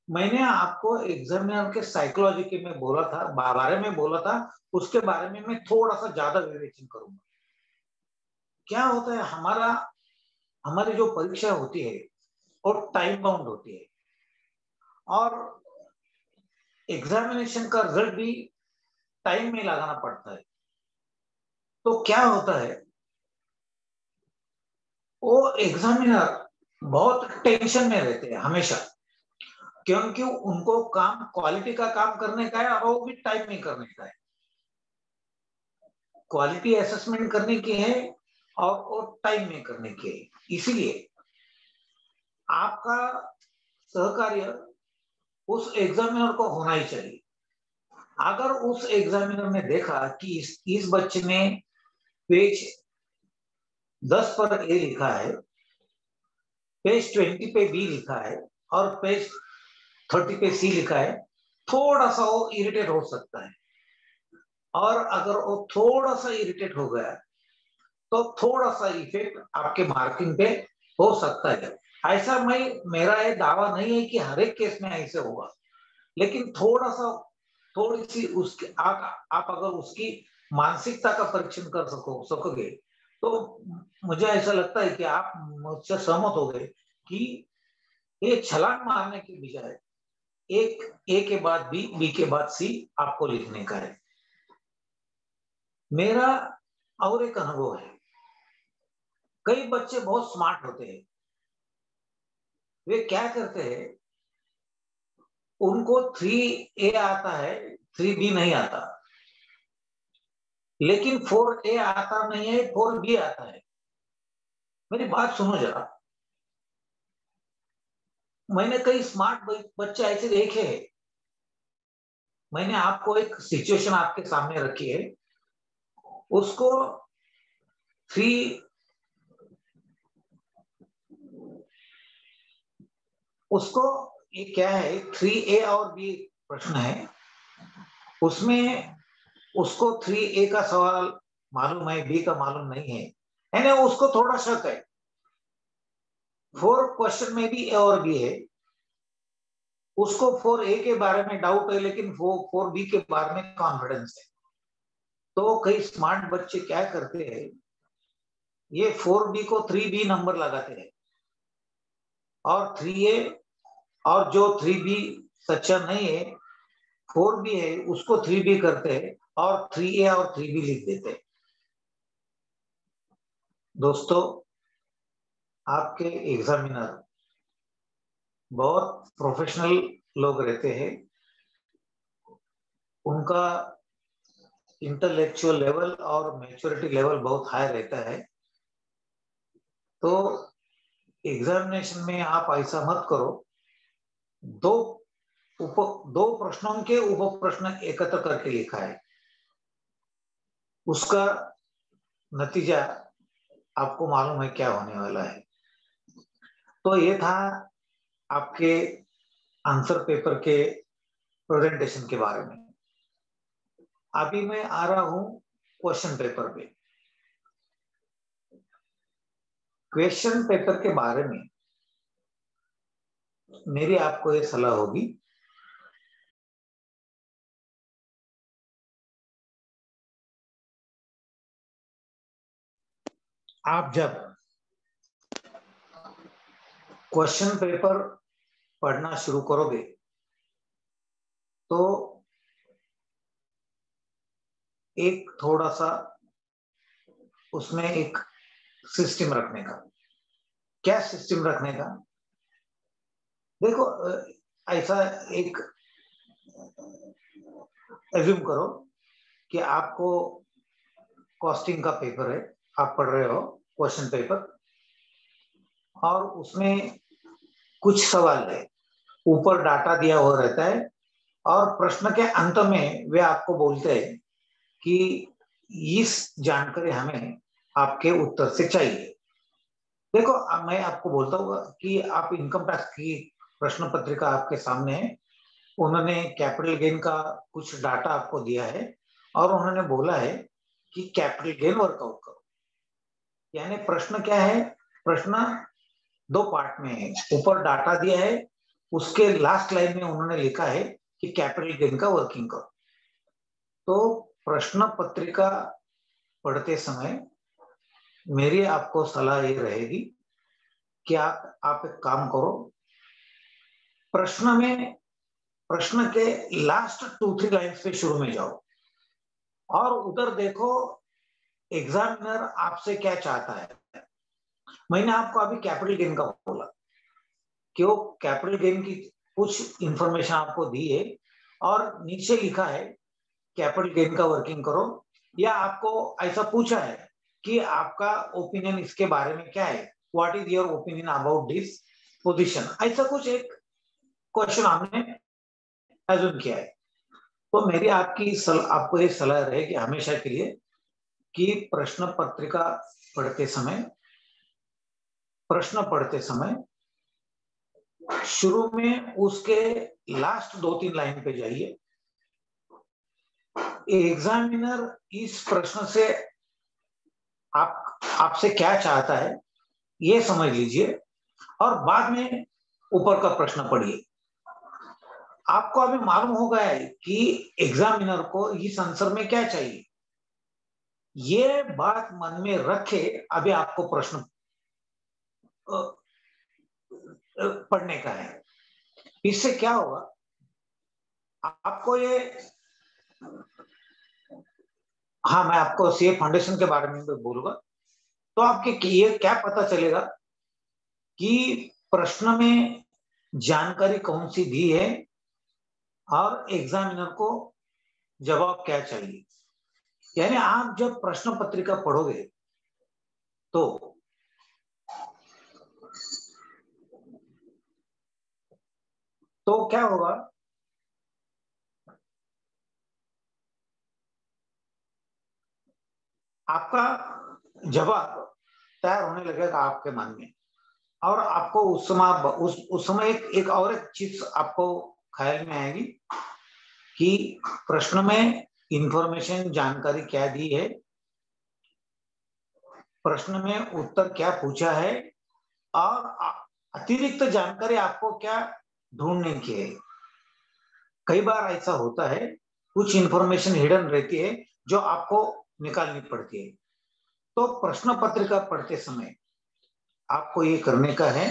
मैंने आपको एग्जामिनर के साइकोलॉजी के में बोला था, बारे में बोला था, उसके बारे में मैं थोड़ा सा ज्यादा विवेचन करूंगा। क्या होता है, हमारी जो परीक्षा होती है और टाइम बाउंड होती है और एग्जामिनेशन का रिजल्ट भी टाइम में लगाना पड़ता है। तो क्या होता है, वो एग्जामिनर बहुत टेंशन में रहते हैं हमेशा, क्योंकि उनको काम क्वालिटी का काम करने का है और वो भी टाइम में करने का है। क्वालिटी असेसमेंट करने की है और टाइम में करने की है। इसीलिए आपका सहकार्य उस एग्जामिनर को होना ही चाहिए। अगर उस एग्जामिनर ने देखा कि इस बच्चे ने पेज 10 पर A लिखा है, पेज 20 पे B लिखा है और पेज 30 पे C लिखा है, थोड़ा सा वो इरिटेट हो सकता है। और अगर वो थोड़ा सा इरिटेट हो गया तो थोड़ा सा इफेक्ट आपके मार्किंग पे हो सकता है। ऐसा मेरा ये दावा नहीं है कि हर एक केस में ऐसे होगा, लेकिन थोड़ी सी उसके आप अगर उसकी मानसिकता का परीक्षण कर सकोगे तो मुझे ऐसा लगता है कि आप मुझसे सहमत हो गए कि ये छलांग मारने के बजाय एक A के बाद B के बाद C आपको लिखने का है। मेरा और एक अनुभव है, कई बच्चे बहुत स्मार्ट होते हैं, वे क्या करते हैं, उनको 3A आता है, 3B नहीं आता, लेकिन 4A आता नहीं है, 4B आता है। मेरी बात सुनो जरा, मैंने कई स्मार्ट बच्चे ऐसे देखे हैं। मैंने आपको एक सिचुएशन आपके सामने रखी है, उसको 3 उसको ये क्या है, 3A और B प्रश्न है, उसमें उसको 3A का सवाल मालूम है, B का मालूम नहीं है, यानी उसको थोड़ा शक है। 4 क्वेश्चन में भी A और B है, उसको 4A के बारे में डाउट है लेकिन 4B के बारे में कॉन्फिडेंस है। तो कई स्मार्ट बच्चे क्या करते हैं, ये 4B को 3B नंबर लगाते हैं और 3A और जो 3B सच्चा नहीं है, 4B है, उसको 3B करते हैं और 3A और 3B लिख देते हैं। दोस्तों, आपके एग्जामिनर बहुत प्रोफेशनल लोग रहते हैं उनका इंटेलेक्चुअल लेवल और मैच्योरिटी लेवल बहुत हाई रहता है। तो एग्जामिनेशन में आप ऐसा मत करो, दो प्रश्नों के उप प्रश्न एकत्र करके लिखा है, उसका नतीजा आपको मालूम है क्या होने वाला है। तो ये था आपके आंसर पेपर के प्रेजेंटेशन के बारे में। अभी मैं आ रहा हूं क्वेश्चन पेपर पे। क्वेश्चन पेपर के बारे में मेरी आपको ये सलाह होगी, आप जब क्वेश्चन पेपर पढ़ना शुरू करोगे तो एक थोड़ा सा उसमें एक सिस्टम रखने का। क्या सिस्टम रखने का? देखो, ऐसा एक एज्यूम करो कि आपको कॉस्टिंग का पेपर है, आप पढ़ रहे हो क्वेश्चन पेपर, और उसमें कुछ सवाल है, ऊपर डाटा दिया हुआ रहता है और प्रश्न के अंत में वे आपको बोलते हैं कि इस जानकारी हमें आपके उत्तर से चाहिए। देखो, अब मैं आपको बोलता हूँ कि आप इनकम टैक्स की प्रश्न पत्रिका आपके सामने है, उन्होंने कैपिटल गेन का कुछ डाटा आपको दिया है और उन्होंने बोला है कि कैपिटल गेन वर्कआउट करो। यानी प्रश्न क्या है? प्रश्न दो पार्ट में है, ऊपर डाटा दिया है, उसके लास्ट लाइन में उन्होंने लिखा है कि कैपिटल गेन का वर्किंग करो। तो प्रश्न पत्रिका पढ़ते समय मेरी आपको सलाह ये रहेगी कि आप एक काम करो, प्रश्न के लास्ट 2-3 लाइन्स पे शुरू में जाओ और उधर देखो एग्जामिनर आपसे क्या चाहता है। मैंने आपको अभी कैपिटल गेन का बोला कि वो कैपिटल गेन की कुछ इंफॉर्मेशन आपको दी है और नीचे लिखा है कैपिटल गेन का वर्किंग करो, या आपको ऐसा पूछा है कि आपका ओपिनियन इसके बारे में क्या है, what is your opinion about this position, ऐसा कुछ एक क्वेश्चन हमने एज्यूम किया है। तो मेरी आपको ये सलाह रहेगी हमेशा के लिए कि प्रश्न पढ़ते समय शुरू में उसके लास्ट 2-3 लाइन पे जाइए। एग्जामिनर इस प्रश्न से आपसे क्या चाहता है ये समझ लीजिए और बाद में ऊपर का प्रश्न पढ़िए। आपको अभी मालूम हो गया है कि एग्जामिनर को इस आंसर में क्या चाहिए। ये बात मन में रखे अभी आपको प्रश्न पढ़ने का है। इससे क्या होगा, आपको ये, हाँ, मैं आपको सीए फाउंडेशन के बारे में भी बोलूंगा। तो आपके ये क्या पता चलेगा कि प्रश्न में जानकारी कौन सी दी है और एग्जामिनर को जवाब क्या चाहिए। यानी आप जब प्रश्न पत्रिका पढ़ोगे तो क्या होगा, आपका जवाब तैयार होने लगेगा आपके मन में, और आपको उस समय एक और एक चीज आपको ख्याल में आएगी कि प्रश्न में इंफॉर्मेशन जानकारी क्या दी है, प्रश्न में उत्तर क्या पूछा है, और अतिरिक्त जानकारी आपको क्या ढूंढने की है। कई बार ऐसा होता है, कुछ इंफॉर्मेशन हिडन रहती है जो आपको निकालनी पड़ती है। तो प्रश्न पत्रिका पढ़ते समय आपको ये करने का है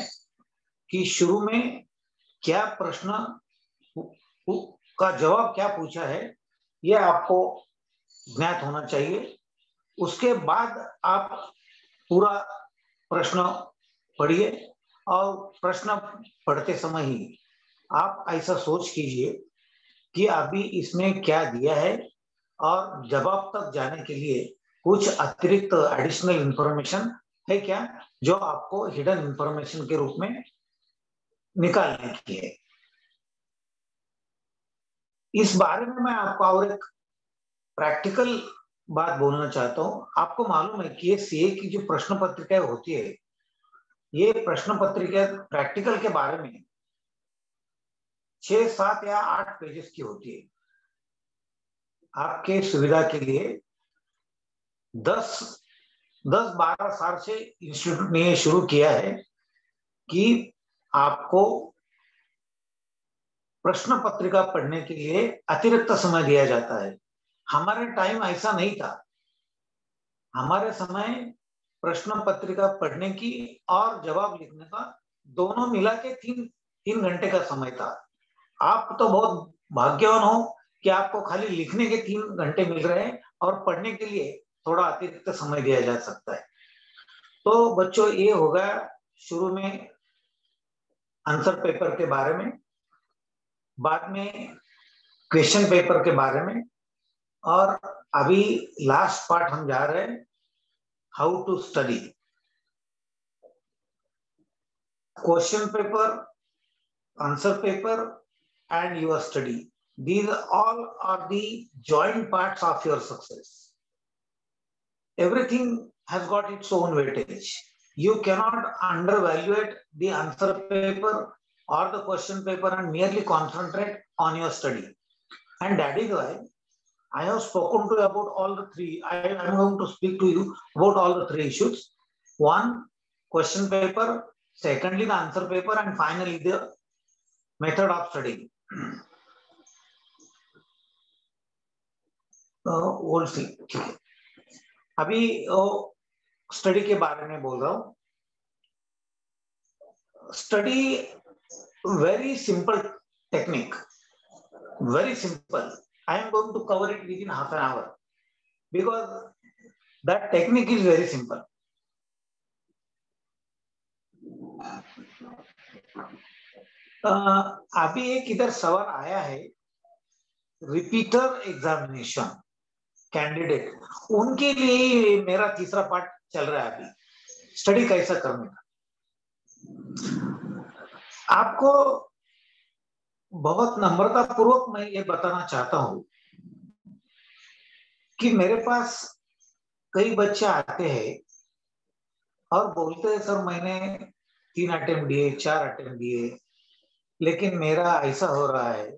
कि शुरू में क्या प्रश्न का जवाब क्या पूछा है ये आपको ज्ञात होना चाहिए। उसके बाद आप पूरा प्रश्न पढ़िए और प्रश्न पढ़ते समय ही आप ऐसा सोच कीजिए कि अभी इसमें क्या दिया है और जवाब तक जाने के लिए कुछ अतिरिक्त एडिशनल इंफॉर्मेशन है क्या, जो आपको हिडन इंफॉर्मेशन के रूप में निकालने की है। इस बारे में मैं आपको और एक प्रैक्टिकल बात बोलना चाहता हूं। आपको मालूम है कि ये सीए की जो प्रश्न पत्रिकाएं होती है, ये प्रश्न पत्रिका प्रैक्टिकल के बारे में 6, 7 या 8 पेजेस की होती है। आपके सुविधा के लिए 10-12 साल से इंस्टीट्यूट ने ये शुरू किया है कि आपको प्रश्न पत्रिका पढ़ने के लिए अतिरिक्त समय दिया जाता है। हमारे टाइम ऐसा नहीं था। हमारे समय प्रश्न पत्रिका पढ़ने की और जवाब लिखने का दोनों मिला के 3 घंटे का समय था। आप तो बहुत भाग्यवान हो कि आपको खाली लिखने के 3 घंटे मिल रहे हैं और पढ़ने के लिए थोड़ा अतिरिक्त समय दिया जा सकता है। तो बच्चों, ये होगा शुरू में आंसर पेपर के बारे में, बाद में क्वेश्चन पेपर के बारे में, और अभी लास्ट पार्ट हम जा रहे हैं, how to study. Question paper, answer paper and your study, these all are the joint parts of your success. Everything has got its own weightage. You cannot undervalue the answer paper or the question paper and merely concentrate on your study. And that is why I have spoken to you about all the three. I am going to speak to you about all the 3 issues. One, question paper; secondly, the answer paper; and finally, the method of studying. ओल्ड सी, ठीक है। अभी study के बारे में बोल रहा हूं। Study very simple technique, very simple. I am going to cover it within half an hour because that technique is very simple. अभी एक इधर सवाल आया है, रिपीटर एग्जामिनेशन कैंडिडेट, उनके लिए मेरा तीसरा पार्ट चल रहा है अभी, स्टडी कैसा करने का। आपको बहुत नम्रता पूर्वक मैं ये बताना चाहता हूं कि मेरे पास कई बच्चे आते हैं और बोलते हैं, सर मैंने 3 अटेम्प्ट दिए, 4 अटेम्प्ट दिए, लेकिन मेरा ऐसा हो रहा है।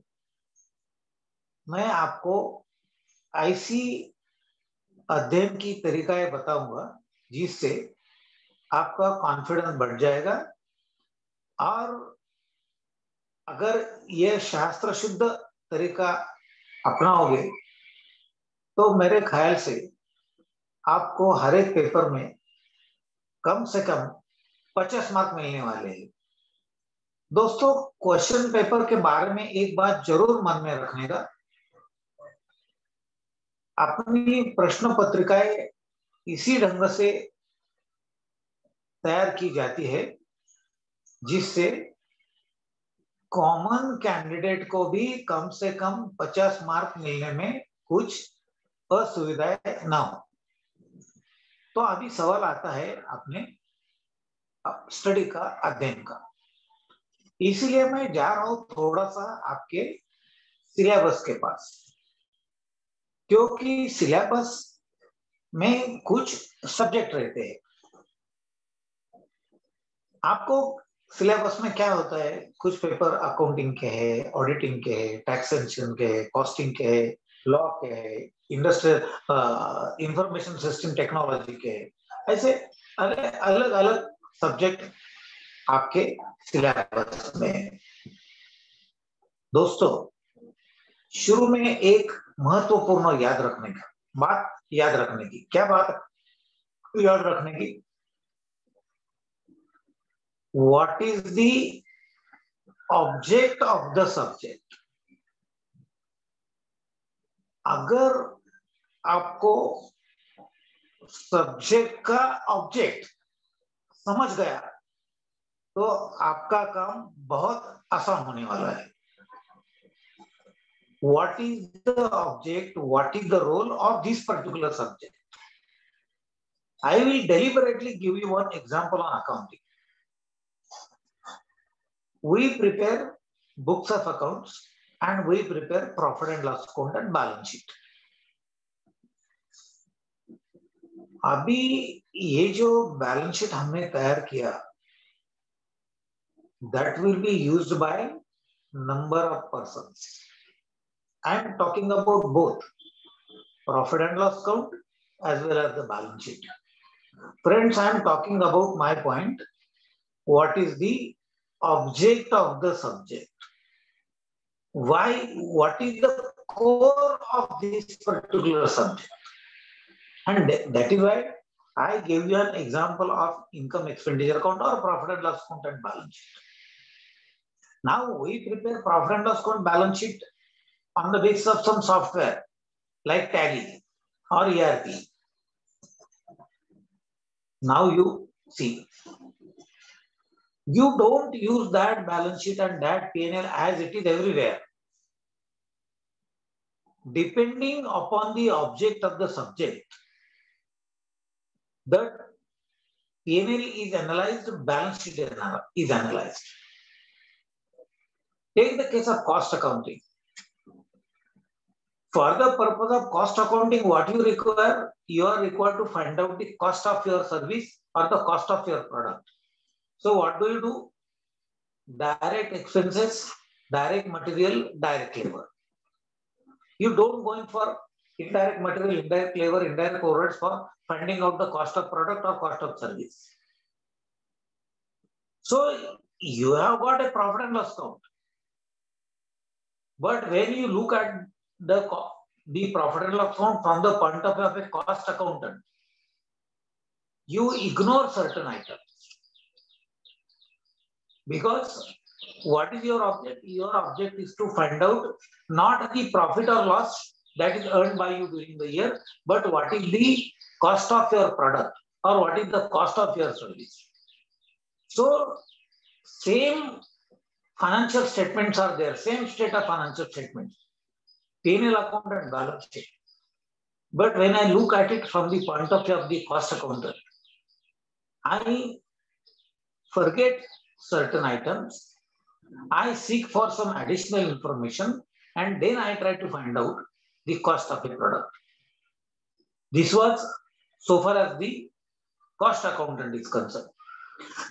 मैं आपको ऐसी अध्ययन की तरीकाएं बताऊंगा जिससे आपका कॉन्फिडेंस बढ़ जाएगा, और अगर यह शास्त्र शुद्ध तरीका अपनाओगे तो मेरे ख्याल से आपको हर एक पेपर में कम से कम 50 मार्क मिलने वाले हैं। दोस्तों, क्वेश्चन पेपर के बारे में एक बात जरूर मन में रखने का, अपनी प्रश्न पत्रिकाएं इसी ढंग से तैयार की जाती है जिससे कॉमन कैंडिडेट को भी कम से कम 50 मार्क मिलने में कुछ असुविधाएं ना हो। तो अभी सवाल आता है अपने स्टडी का, अध्ययन का। इसीलिए मैं जा रहा हूं थोड़ा सा आपके सिलेबस के पास, क्योंकि सिलेबस में कुछ सब्जेक्ट रहते हैं। आपको सिलेबस में क्या होता है, कुछ पेपर अकाउंटिंग के है, ऑडिटिंग के है, टैक्सेशन के है, कॉस्टिंग के है, लॉ के है, इंडस्ट्रियल इंफॉर्मेशन सिस्टम टेक्नोलॉजी के है। ऐसे अलग अलग सब्जेक्ट आपके सिलेबस में। दोस्तों, शुरू में एक महत्वपूर्ण बात याद रखने की, क्या बात याद रखने की? What is the object of the subject? अगर आपको सब्जेक्ट का ऑब्जेक्ट समझ गया तो आपका काम बहुत आसान होने वाला है। what is the object, what is the role of this particular subject. I will deliberately give you one example on accounting. We prepare books of accounts and we prepare profit and loss account and balance sheet. अभी ये जो balance sheet हमने तैयार किया, that will be used by number of persons. I am talking about both profit and loss account as well as the balance sheet. Friends, I am talking about my point. What is the object of the subject? Why? What is the core of this particular subject? And that is why I gave you an example of income expenditure account or profit and loss account and balance sheet. Now we prepare profit and loss account balance sheet on the basis of some software like Tally or ERP. Now you see, you don't use that balance sheet and that P&L as it is everywhere. Depending upon the object of the subject, the P&L is analyzed, balance sheet is analyzed. Take the case of cost accounting. For the purpose of cost accounting, what you require? You are required to find out the cost of your service or the cost of your product. So what do you do? Direct expenses, direct material, direct labor. You don't go in for indirect material, indirect labor, indirect overheads for finding out the cost of product or cost of service. So you have got a profit and loss account. But when you look at the profit and loss account from the point of view of a cost accountant, you ignore certain items. Because what is your object? Your object is to find out not the profit or loss that is earned by you during the year, but what is the cost of your product or what is the cost of your service. So same financial statements are there, same state of financial statements, P&L account and balance sheet. But when I look at it from the point of view of the cost accountant, I forget certain items, I seek for some additional information, and then I try to find out the cost of a product. This was so far as the cost accountant is concerned.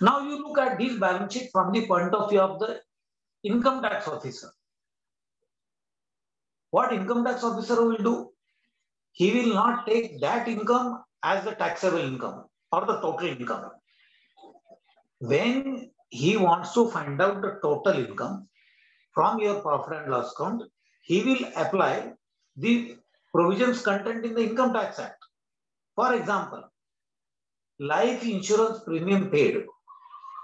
Now you look at this balance sheet from the point of view of the income tax officer. What income tax officer will do? He will not take that income as the taxable income or the total income. When he wants to find out the total income from your profit and loss account, he will apply the provisions contained in the Income Tax Act. For example, life insurance premium paid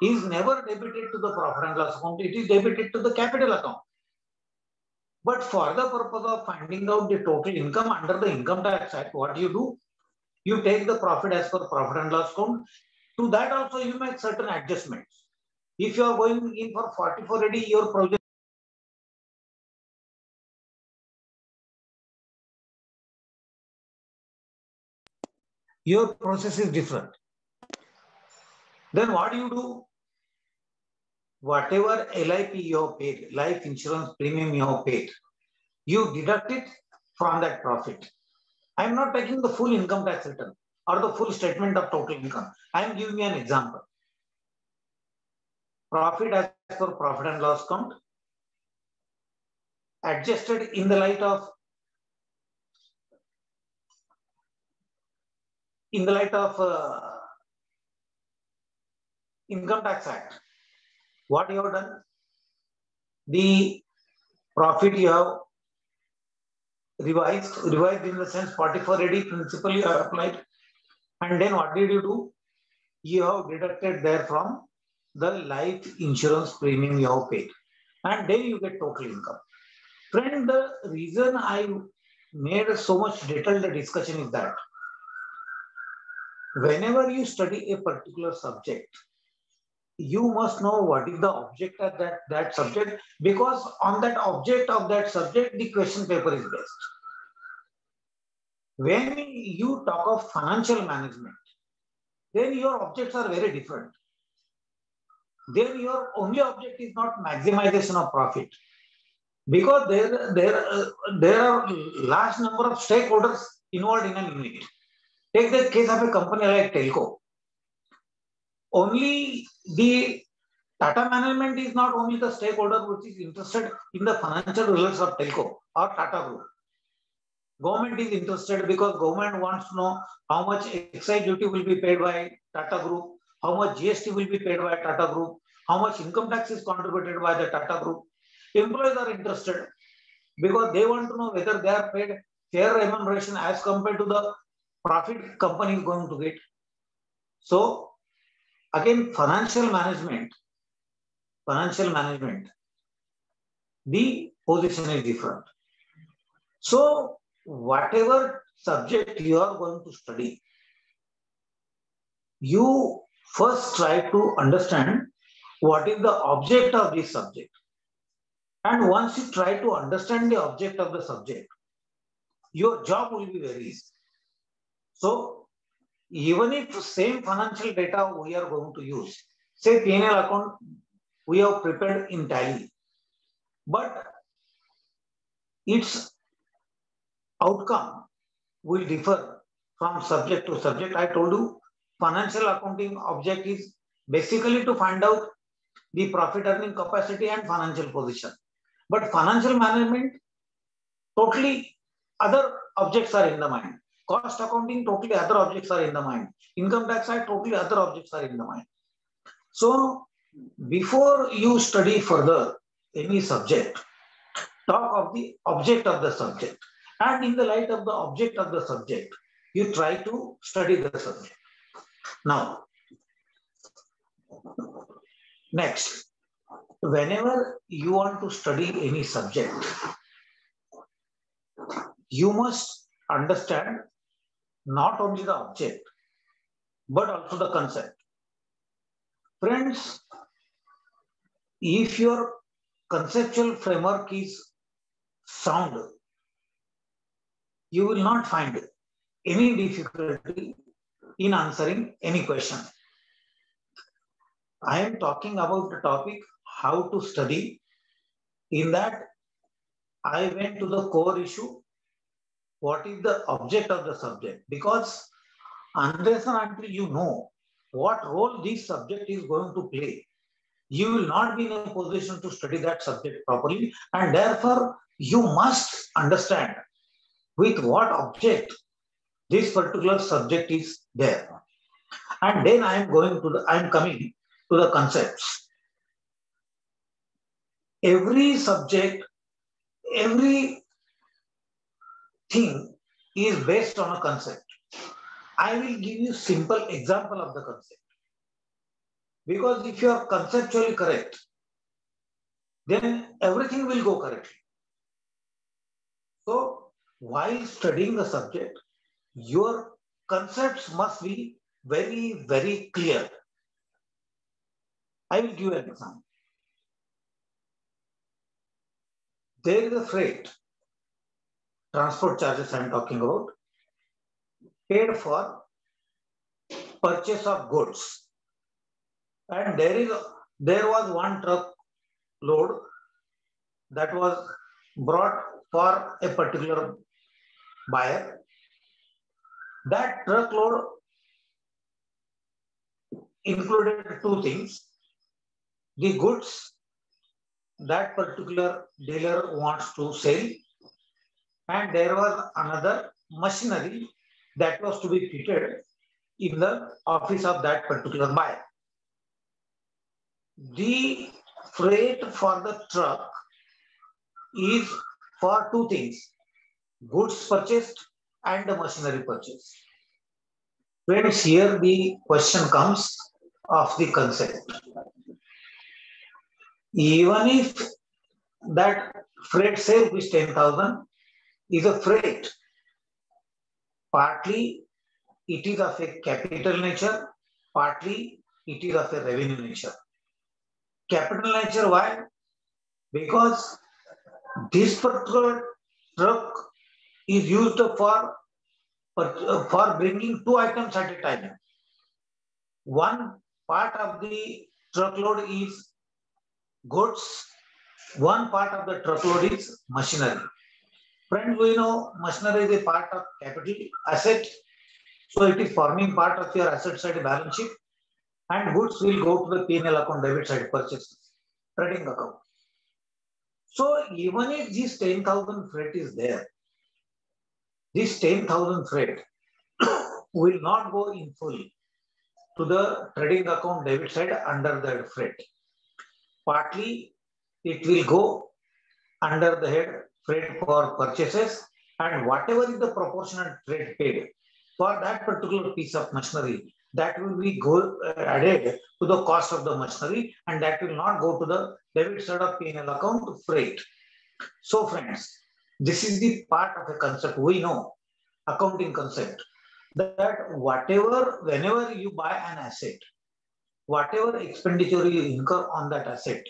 is never debited to the profit and loss account, it is debited to the capital account. But for the purpose of finding out the total income under the Income Tax Act, what you do? You take the profit as per profit and loss account. To that also you make certain adjustments. If you are going in for 44AD, your provision your process is different. Then what do you do? Whatever LIP you have paid, life insurance premium you have paid, you deduct it from that profit. I am not taking the full income tax return or the full statement of total income. I am giving you an example. Profit as per profit and loss account, adjusted in the light of Income Tax Act. What you have done? The profit you have revised in the sense 44AD principle you have applied, and then what did you do? You have deducted there from the life insurance premium you have paid, and then you get total income. Friend, the reason I made so much detailed discussion is that whenever you study a particular subject, you must know what is the object of that subject, because on that object of that subject, the question paper is based. When you talk of financial management, then your objects are very different. Then your only object is not maximization of profit, because there are large number of stakeholders involved in an unit. Take the case of a company like Telco. Only the Tata management is not only the stakeholder which is interested in the financial results of Telco or Tata Group. Government is interested because government wants to know how much excise duty will be paid by Tata Group, how much GST will be paid by Tata Group, how much income tax is contributed by the Tata Group. Employees are interested because they want to know whether they are paid fair remuneration as compared to the profit company is going to get. So again, financial management, the position is different. So whatever subject you are going to study, you first try to understand what is the object of this subject. And once you try to understand the object of the subject, your job will be very easy. So even if the same financial data we are going to use, say P&L account we have prepared in Tally, but its outcome will differ from subject to subject. I told you financial accounting object is basically to find out the profit earning capacity and financial position. But financial management, totally other objects are in the mind. Cost accounting, totally other objects are in the mind. Income tax side, totally other objects are in the mind. So before you study further any subject, talk of the object of the subject. And in the light of the object of the subject, you try to study the subject. Now, next, whenever you want to study any subject, you must understand not only the object, but also the concept. Friends, if your conceptual framework is sound, you will not find any difficulty in answering any question. I am talking about the topic how to study. In that, I went to the core issue. What is the object of the subject? Because unless and until you know what role this subject is going to play, you will not be in a position to study that subject properly. And therefore, you must understand with what object this particular subject is there. And then I am coming to the concepts. Every subject, every thing is based on a concept. I will give you simple example of the concept. Because if you are conceptually correct, then everything will go correctly. So while studying the subject, your concepts must be very, very clear. I will give you an example. There is a freight, transport charges I am talking about, paid for purchase of goods. And there was one truck load that was brought for a particular buyer. That truckload included two things: the goods that particular dealer wants to sell, and there was another machinery that was to be fitted in the office of that particular buyer. The freight for the truck is for two things: goods purchased and the machinery purchased. Friends, here the question comes of the concept. Even if that freight say rupees 10,000 is a freight, partly it is of a capital nature, partly it is of a revenue nature. capital nature. Why? Because this particular truck is used for bringing 2 items at a time. One part of the truckload is goods, one part of the truckload is machinery. Friends, we know machinery is a part of capital asset, so it is forming part of your asset side balance sheet, and goods will go to the P&L account, debit side, purchases, trading account. So even if this 10,000 freight is there, this 10,000 freight will not go in full to the trading account debit side under the freight. Partly it will go under the head freight for purchases, and whatever is the proportionate freight paid for that particular piece of machinery, that will be added to the cost of the machinery, and that will not go to the debit side of P&L account to freight. So friends, this is the part of a concept we know, accounting concept, that whenever you buy an asset, whatever expenditure you incur on that asset,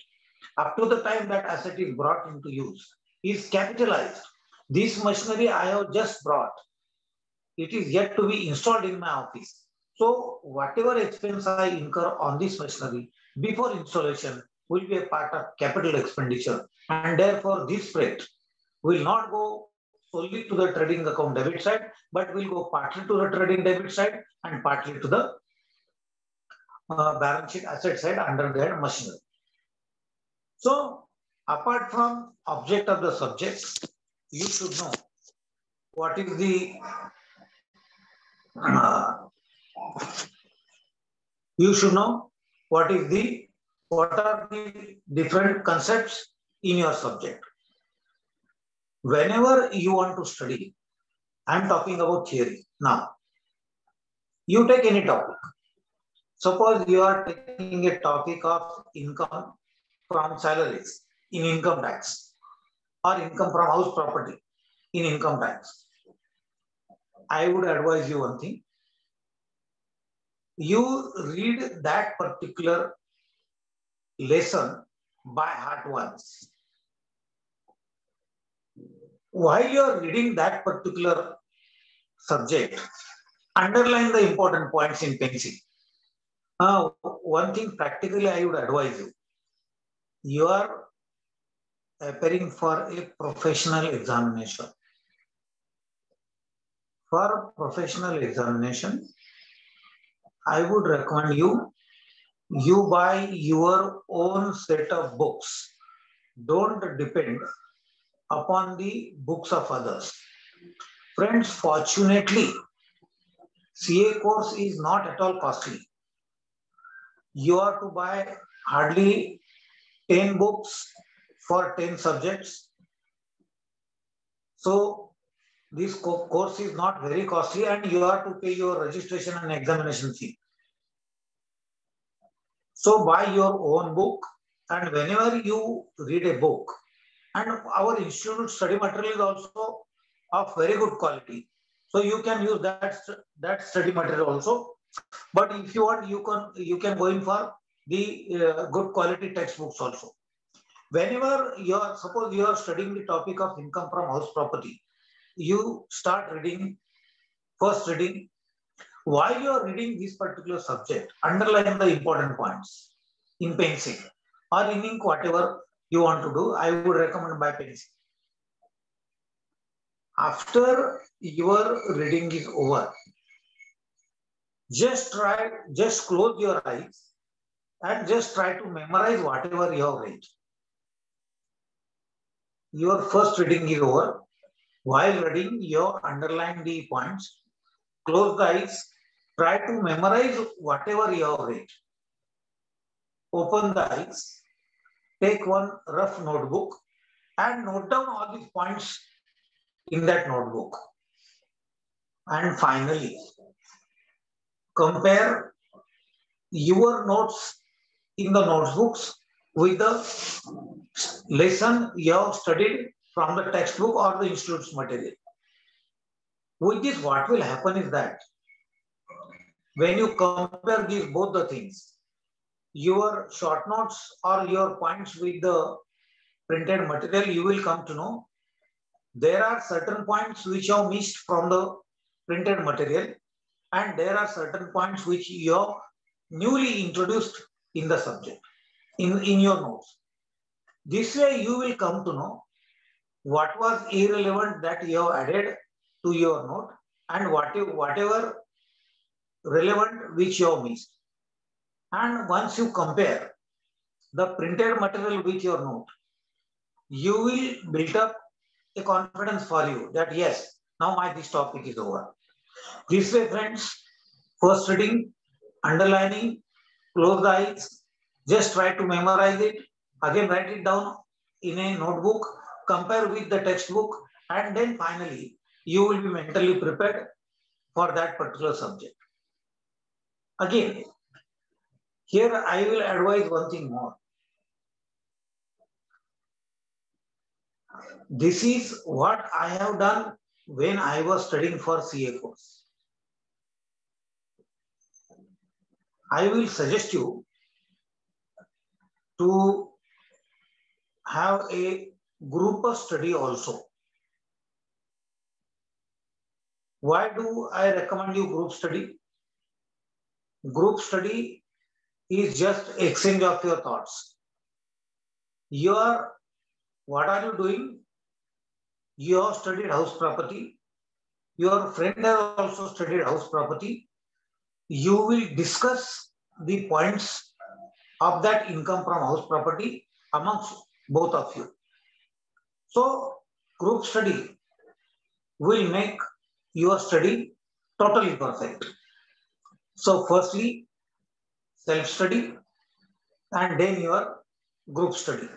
up to the time that asset is brought into use, is capitalized. This machinery I have just brought, it is yet to be installed in my office. So whatever expense I incur on this machinery before installation will be a part of capital expenditure, and therefore this freight will not go solely to the trading account debit side, but will go partly to the trading debit side and partly to the balance sheet asset side under the machinery. So apart from object of the subject, you should know what is the what are the different concepts in your subject. Whenever you want to study, I am talking about theory now. You take any topic. Suppose you are taking a topic of income from salaries in income tax, or income from house property in income tax. I would advise you one thing. You read that particular lesson by heart once. While you are reading that particular subject, underline the important points in pencil. One thing practically I would advise you. You are preparing for a professional examination. For professional examination, I would recommend you buy your own set of books. Don't depend upon the books of others. Friends, fortunately, CA course is not at all costly. You are to buy hardly 10 books for 10 subjects. So this course is not very costly, and you are to pay your registration and examination fee. So buy your own book, and whenever you read a book, and our institute study material is also of very good quality, so you can use that study material also. But if you want, you can go in for the good quality textbooks also. Whenever suppose you are studying the topic of income from house property, you start reading, first reading. While you are reading this particular subject, underline the important points in pencil or in ink, whatever you want to do. I would recommend by pencil. After your reading is over, just close your eyes and just try to memorize whatever you have read. Your first reading is over. While reading, you underline the points, close the eyes, try to memorize whatever you have read. Open the eyes, take one rough notebook and note down all these points in that notebook. And finally, compare your notes in the notebooks with the lesson you have studied from the textbook or the institute's material. With this, what will happen is that when you compare both the things, your short notes or your points with the printed material, you will come to know there are certain points which you have missed from the printed material, and there are certain points which you have newly introduced in the subject, in your notes. This way you will come to know what was irrelevant that you have added to your note and whatever relevant which you have missed. And once you compare the printed material with your note, you will build up a confidence for you that yes, now this topic is over. This way, friends, first reading, underlining, close the eyes, just try to memorize it, again write it down in a notebook, compare with the textbook, and then finally you will be mentally prepared for that particular subject. Again, here I will advise one thing more. This is what I have done when I was studying for CA course. I will suggest you to have a group study also. Why do I recommend you group study? Group study is just exchange of your thoughts. What are you doing? You have studied house property. Your friend has also studied house property. You will discuss the points of that income from house property amongst both of you. So group study will make your study totally perfect. So firstly, self-study and then your group study.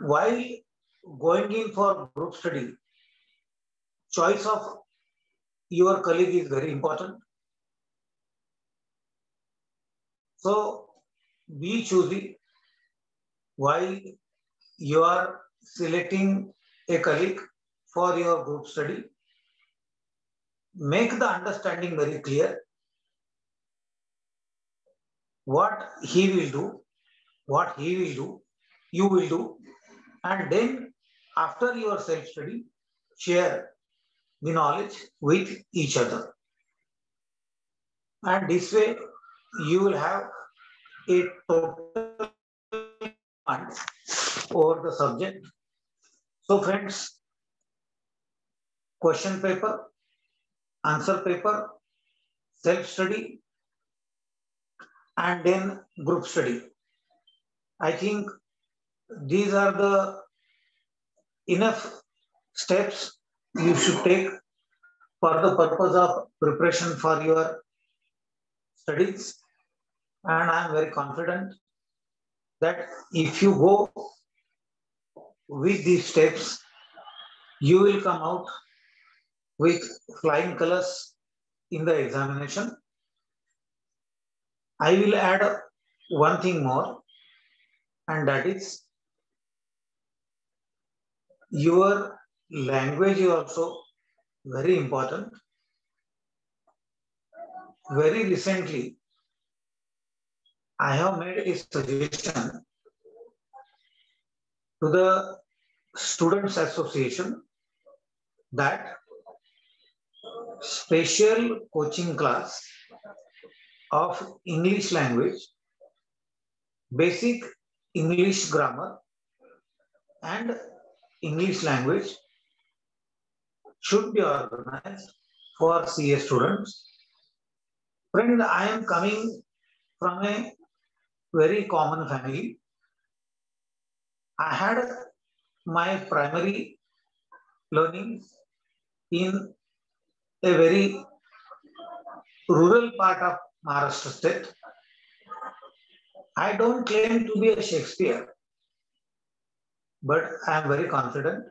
While going in for group study, choice of your colleague is very important. So be choosy while you are selecting a colleague for your group study. Make the understanding very clear. What he will do, what he will do, you will do. And then after your self-study, share the knowledge with each other. And this way, you will have a total command over the subject. So friends, question paper, answer paper, self-study, and then group study. I think these are the enough steps you should take for the purpose of preparation for your studies. And I am very confident that if you go with these steps, you will come out with flying colors in the examination. I will add one thing more, and that is your language is also very important. Very recently, I have made a suggestion to the Students Association that special coaching class of English language, basic English grammar and English language should be organized for CA students. Friend, I am coming from a very common family. I had my primary learning in a very rural part of Maharashtra state. I don't claim to be a Shakespeare, but I am very confident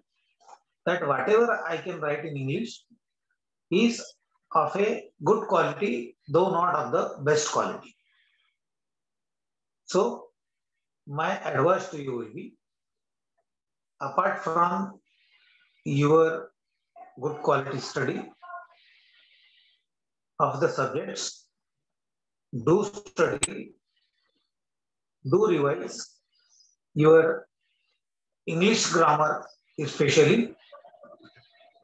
that whatever I can write in English is of a good quality, though not of the best quality. So my advice to you will be, apart from your good quality study of the subjects, do study, do revise your English grammar, especially,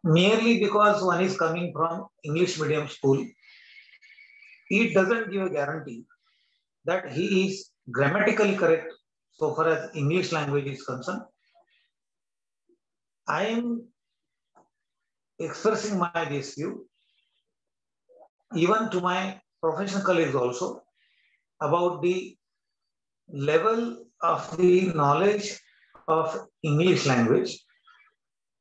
merely because one is coming from English medium school. It doesn't give a guarantee that he is grammatically correct so far as English language is concerned. I am expressing my this view even to my professional colleagues also about the level of the knowledge of English language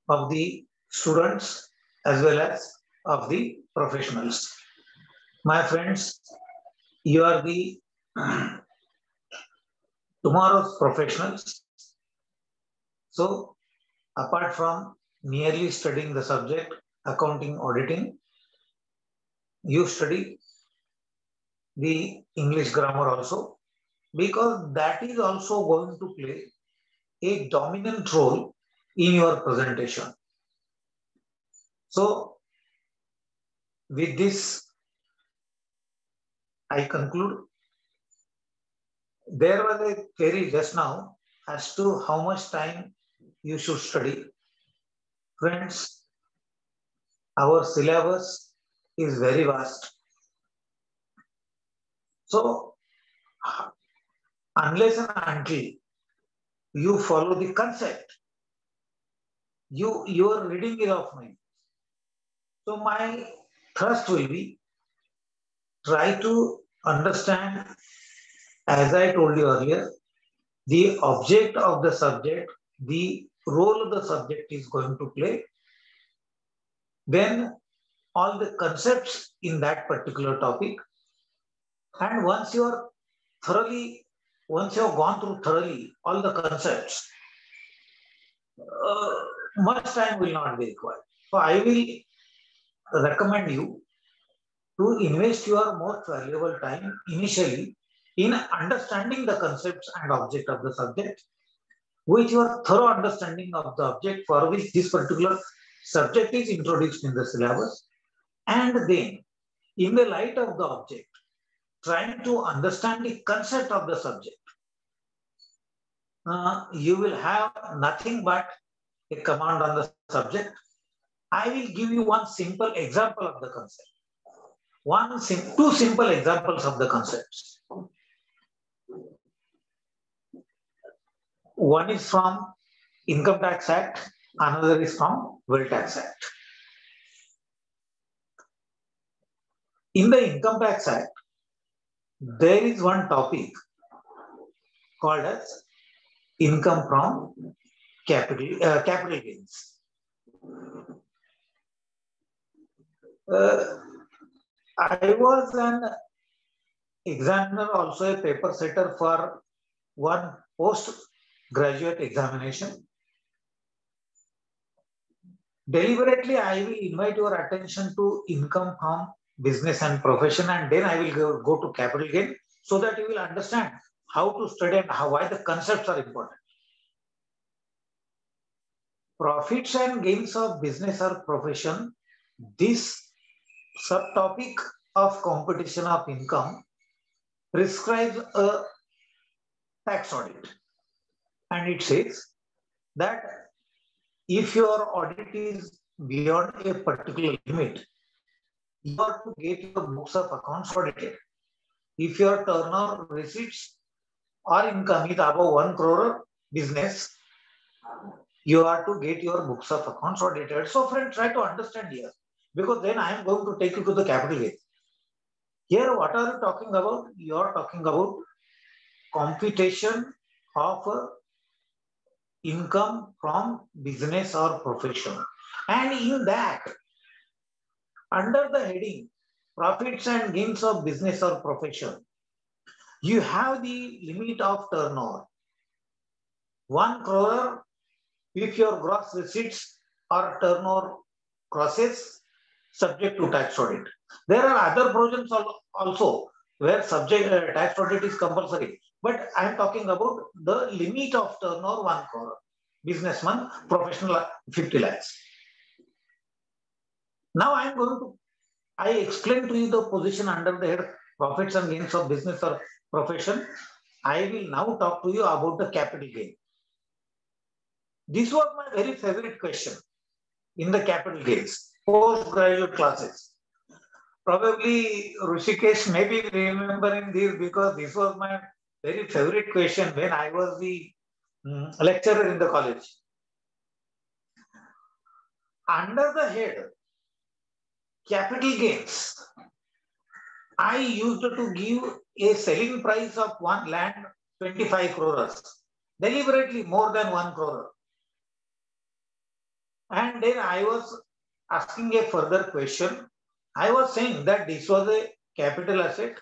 of the students as well as of the professionals. My friends, you are the tomorrow's professionals. So apart from merely studying the subject, accounting, auditing, you study the English grammar also, because that is also going to play a dominant role in your presentation. So with this, I conclude. There was a query just now as to how much time you should study. Friends, our syllabus is very vast. So unless and until you follow the concept, you are reading it off mind. So my thrust will be try to understand, as I told you earlier, the object of the subject, the role of the subject is going to play. Then all the concepts in that particular topic. And once you have gone through thoroughly all the concepts, much time will not be required. So I will recommend you to invest your most valuable time initially in understanding the concepts and object of the subject, with your thorough understanding of the object for which this particular subject is introduced in the syllabus. And then, in the light of the object, trying to understand the concept of the subject, you will have nothing but a command on the subject. I will give you one simple example of the concept. Two simple examples of the concepts. One is from Income Tax Act, another is from Wealth Tax Act. In the Income Tax Act, there is one topic called as income from capital gains. I was an examiner, also a paper setter for one postgraduate examination. Deliberately, I will invite your attention to income from business and profession, and then I will go to capital gain, so that you will understand how to study and why the concepts are important. Profits and gains of business or profession, this subtopic of competition of income prescribes a tax audit. And it says that if your audit is beyond a particular limit, you have to get your books of accounts audited. If your turnover, receipts or income is above 1 crore business, you have to get your books of accounts audited. So friend, try to understand here, because then I am going to take you to the capital gain. Here, what are you talking about? You are talking about computation of income from business or profession. And in that, under the heading profits and gains of business or profession, you have the limit of turnover. 1 crore if your gross receipts or turnover crosses, subject to tax audit. There are other provisions also where tax audit is compulsory. But I am talking about the limit of turnover 1 crore. Businessman, professional 50 lakhs. Now I explain to you the position under the head profits and gains of business or profession, I will now talk to you about the capital gain. This was my very favorite question in the capital gains, postgraduate classes. Probably Rishikesh may be remembering this because this was my very favorite question when I was the lecturer in the college. Under the head capital gains, I used to give a selling price of one land 25 crores, deliberately more than 1 crore. And then I was asking a further question. I was saying that this was a capital asset.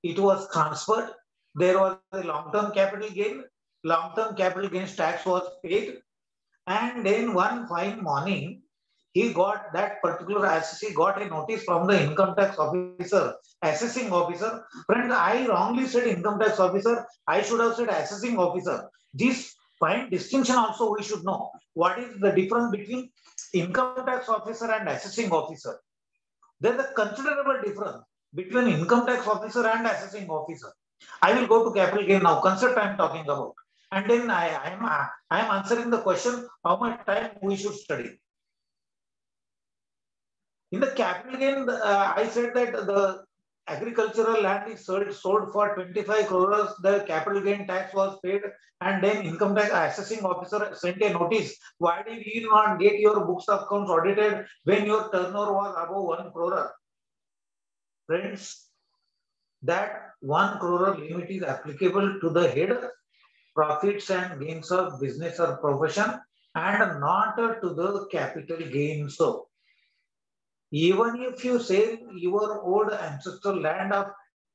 It was transferred. There was a long-term capital gain. Long-term capital gains tax was paid. And then one fine morning, he got that particular assessee got a notice from the income tax officer, assessing officer. Friends, I wrongly said income tax officer. I should have said assessing officer. This fine distinction also we should know. What is the difference between income tax officer and assessing officer? There's a considerable difference between income tax officer and assessing officer. I will go to capital gain now. Concept I am talking about. And then I am answering the question how much time we should study. In the capital gain, I said that the agricultural land is sold for 25 crores. The capital gain tax was paid, and then income tax assessing officer sent a notice. Why did you not get your books of accounts audited when your turnover was above 1 crore? Friends, that 1 crore limit is applicable to the head profits and gains of business or profession and not to the capital gains. So, even if you sell your old ancestral land of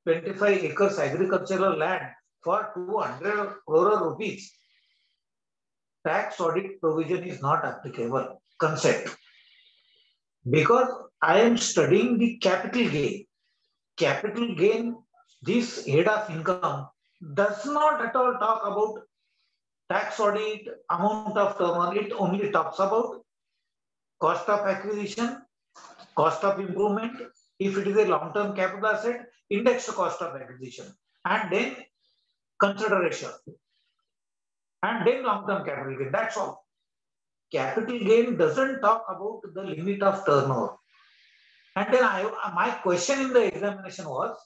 25 acres agricultural land for 200 crore rupees, tax audit provision is not applicable. Concept. Because I am studying the capital gain. Capital gain, this head of income does not at all talk about tax audit, amount of turnover. It only talks about cost of acquisition, cost of improvement, if it is a long-term capital asset, indexed cost of acquisition, and then consideration, and then long-term capital gain. That's all. Capital gain doesn't talk about the limit of turnover. And then my question in the examination was,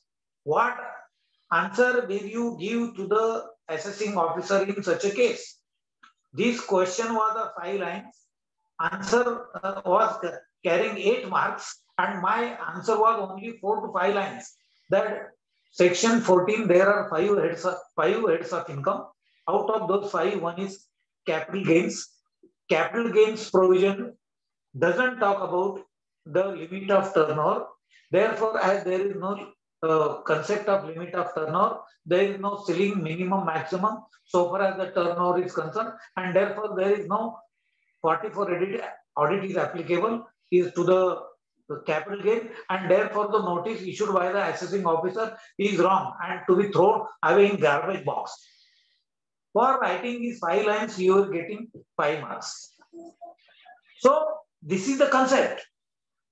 what answer will you give to the assessing officer in such a case? This question was of 5 lines. Answer was carrying 8 marks, and my answer was only 4 to 5 lines. That section 14, there are 5 heads of income. Out of those 5, one is capital gains. Capital gains provision doesn't talk about the limit of turnover. Therefore, as there is no concept of limit of turnover, there is no ceiling, minimum, maximum, so far as the turnover is concerned, and therefore there is no 44 audit is applicable is to the capital gain, and therefore the notice issued by the assessing officer is wrong and to be thrown away in garbage box. For writing these 5 lines, you are getting 5 marks. So this is the concept.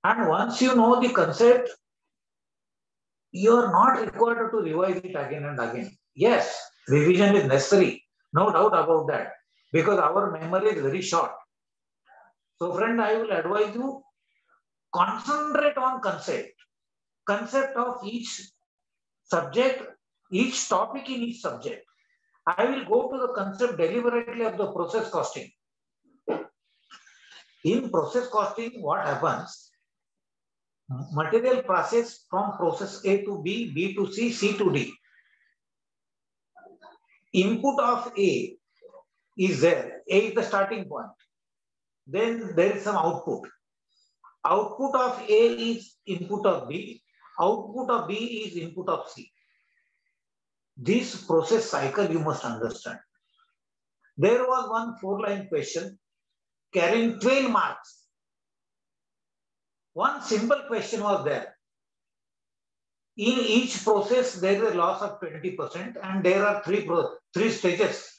And once you know the concept, you are not required to revise it again and again. Yes, revision is necessary, no doubt about that, because our memory is very short. So friend, I will advise you, concentrate on concept of each subject, each topic in each subject. I will go to the concept deliberately of the process costing. In process costing, what happens? Material process from process A to B, B to C, C to D. Input of A is there. A is the starting point. Then there is some output. Output of A is input of B. Output of B is input of C. This process cycle you must understand. There was one 4-line question carrying 12 marks. One simple question was there. In each process, there is a loss of 20%, and there are three stages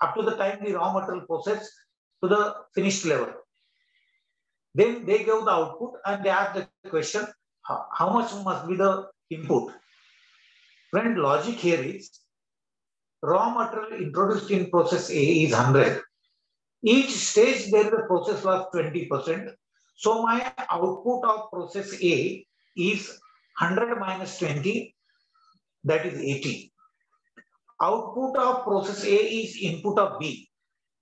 up to the time the raw material process to the finished level. Then they gave the output and they asked the question, how much must be the input. Friend, logic here is raw material introduced in process A is 100. Each stage there the process was 20%. So my output of process A is 100 minus 20, that is 80. Output of process A is input of B.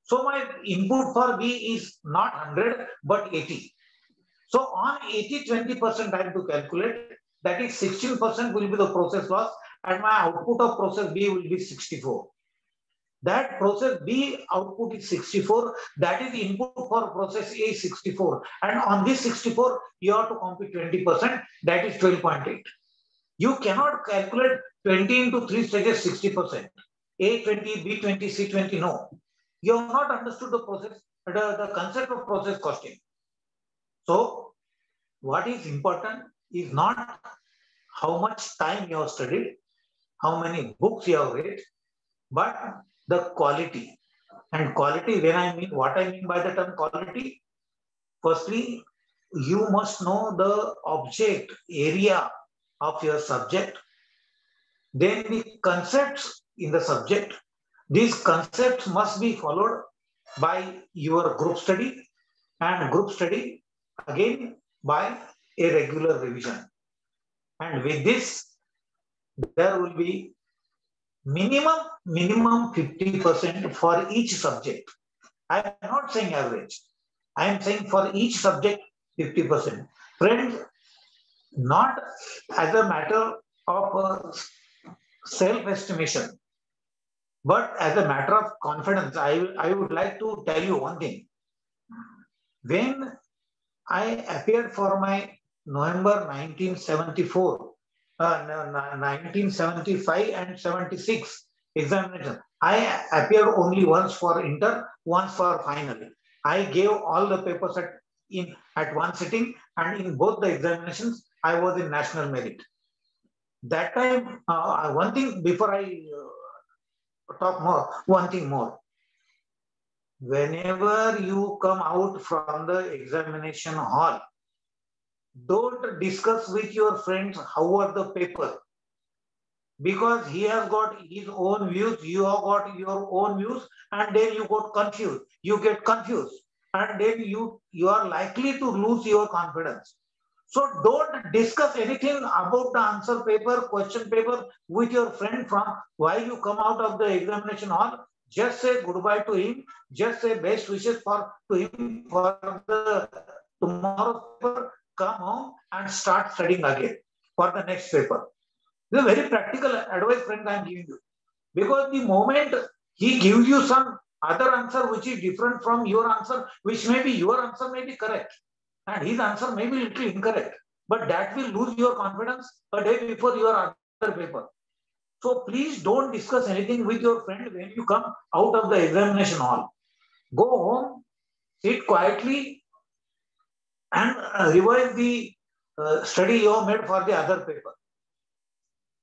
So my input for B is not 100 but 80. So on 80, 20% I have to calculate. That is 16% will be the process loss, and my output of process B will be 64. That process B output is 64. That is input for process A is 64. And on this 64, you have to compute 20%. That is 12.8. You cannot calculate 20 into 3 stages 60%. A 20, B 20, C 20. No. You have not understood the process, the concept of process costing. So what is important is not how much time you have studied, how many books you have read, but the quality. And quality, when I mean, what I mean by the term quality, firstly, you must know the object area of your subject, then the concepts in the subject. These concepts must be followed by your group study, and group study again by a regular revision. And with this, there will be minimum 50% for each subject. I am not saying average. I am saying for each subject 50%. Friends, not as a matter of self-estimation, but as a matter of confidence. I would like to tell you one thing. When I appeared for my November 1974, 1975 and 76 examination, I appeared only once for inter, once for final. I gave all the papers at one sitting, and in both the examinations, I was in national merit. That time, one thing before I talk more, one thing more. Whenever you come out from the examination hall, don't discuss with your friends how are the paper, because he has got his own views, you have got your own views, and then you got confused. You get confused, and then you are likely to lose your confidence. So don't discuss anything about the answer paper, question paper with your friend from while you come out of the examination hall. Just say goodbye to him. Just say best wishes to him for the tomorrow's paper. Come home and start studying again for the next paper. This is a very practical advice, friend, I am giving you. Because the moment he gives you some other answer which is different from your answer, which may be your answer may be correct, and his answer may be little incorrect, but that will lose your confidence a day before your other paper. So please don't discuss anything with your friend when you come out of the examination hall. Go home, sit quietly, and revise the study you have made for the other paper.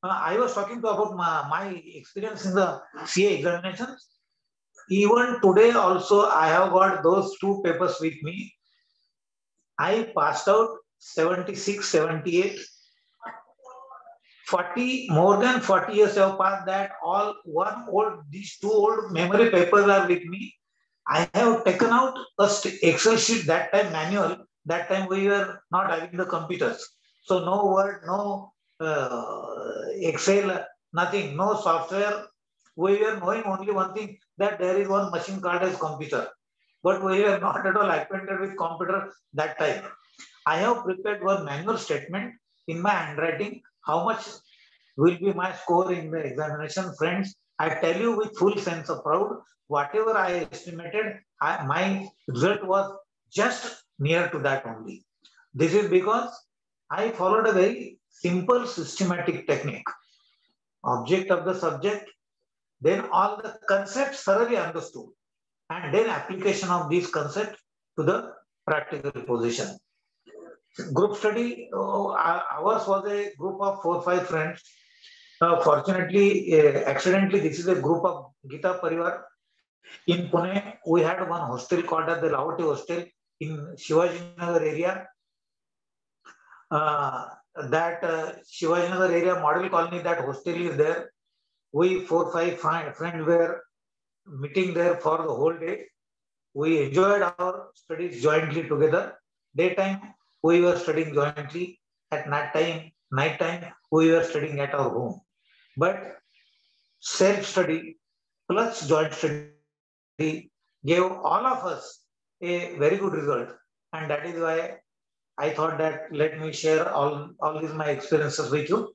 I was talking about my experience in the CA examinations. Even today also, I have got those two papers with me. I passed out 76, 78. 40, more than 40 years have passed that these two old memory papers are with me. I have taken out a Excel sheet, that time manual, that time we were not having the computers. So no Word, no Excel, nothing, no software. We were knowing only one thing, that there is one machine called as computer. But we were not at all acquainted with computer that time. I have prepared one manual statement in my handwriting, how much will be my score in the examination. Friends, I tell you with full sense of pride, whatever I estimated, my result was just near to that only. This is because I followed a very simple systematic technique. Object of the subject, then all the concepts thoroughly understood, and then application of these concepts to the practical position. Group study, ours was a group of 4 or 5 friends. Fortunately, accidentally, this is a group of Gita Parivar. In Pune, we had one hostel called as the Lavati Hostel in Shivaji Nagar area. that Shivajinagar area model colony, that hostel is there. We 4-5 friends were meeting there for the whole day. We enjoyed our studies jointly together. Daytime, we were studying jointly. At night time, we were studying at our home. But self-study plus joint study gave all of us a very good result. And that is why I thought that let me share all these my experiences with you.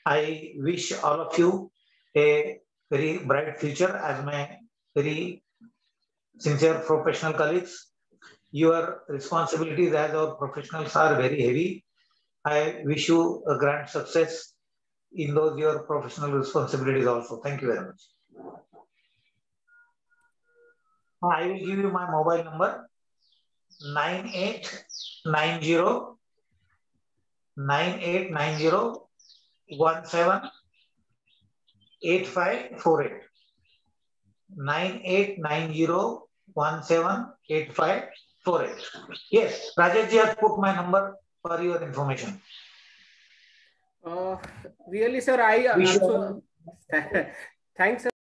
I wish all of you a very bright future as my very sincere professional colleagues. Your responsibilities as our professionals are very heavy. I wish you a grand success in those your professional responsibilities also. Thank you very much. I will give you my mobile number 9890 178548. 9890178548. Yes, Rajesh ji has put my number for your information. Really, sir, I also thanks.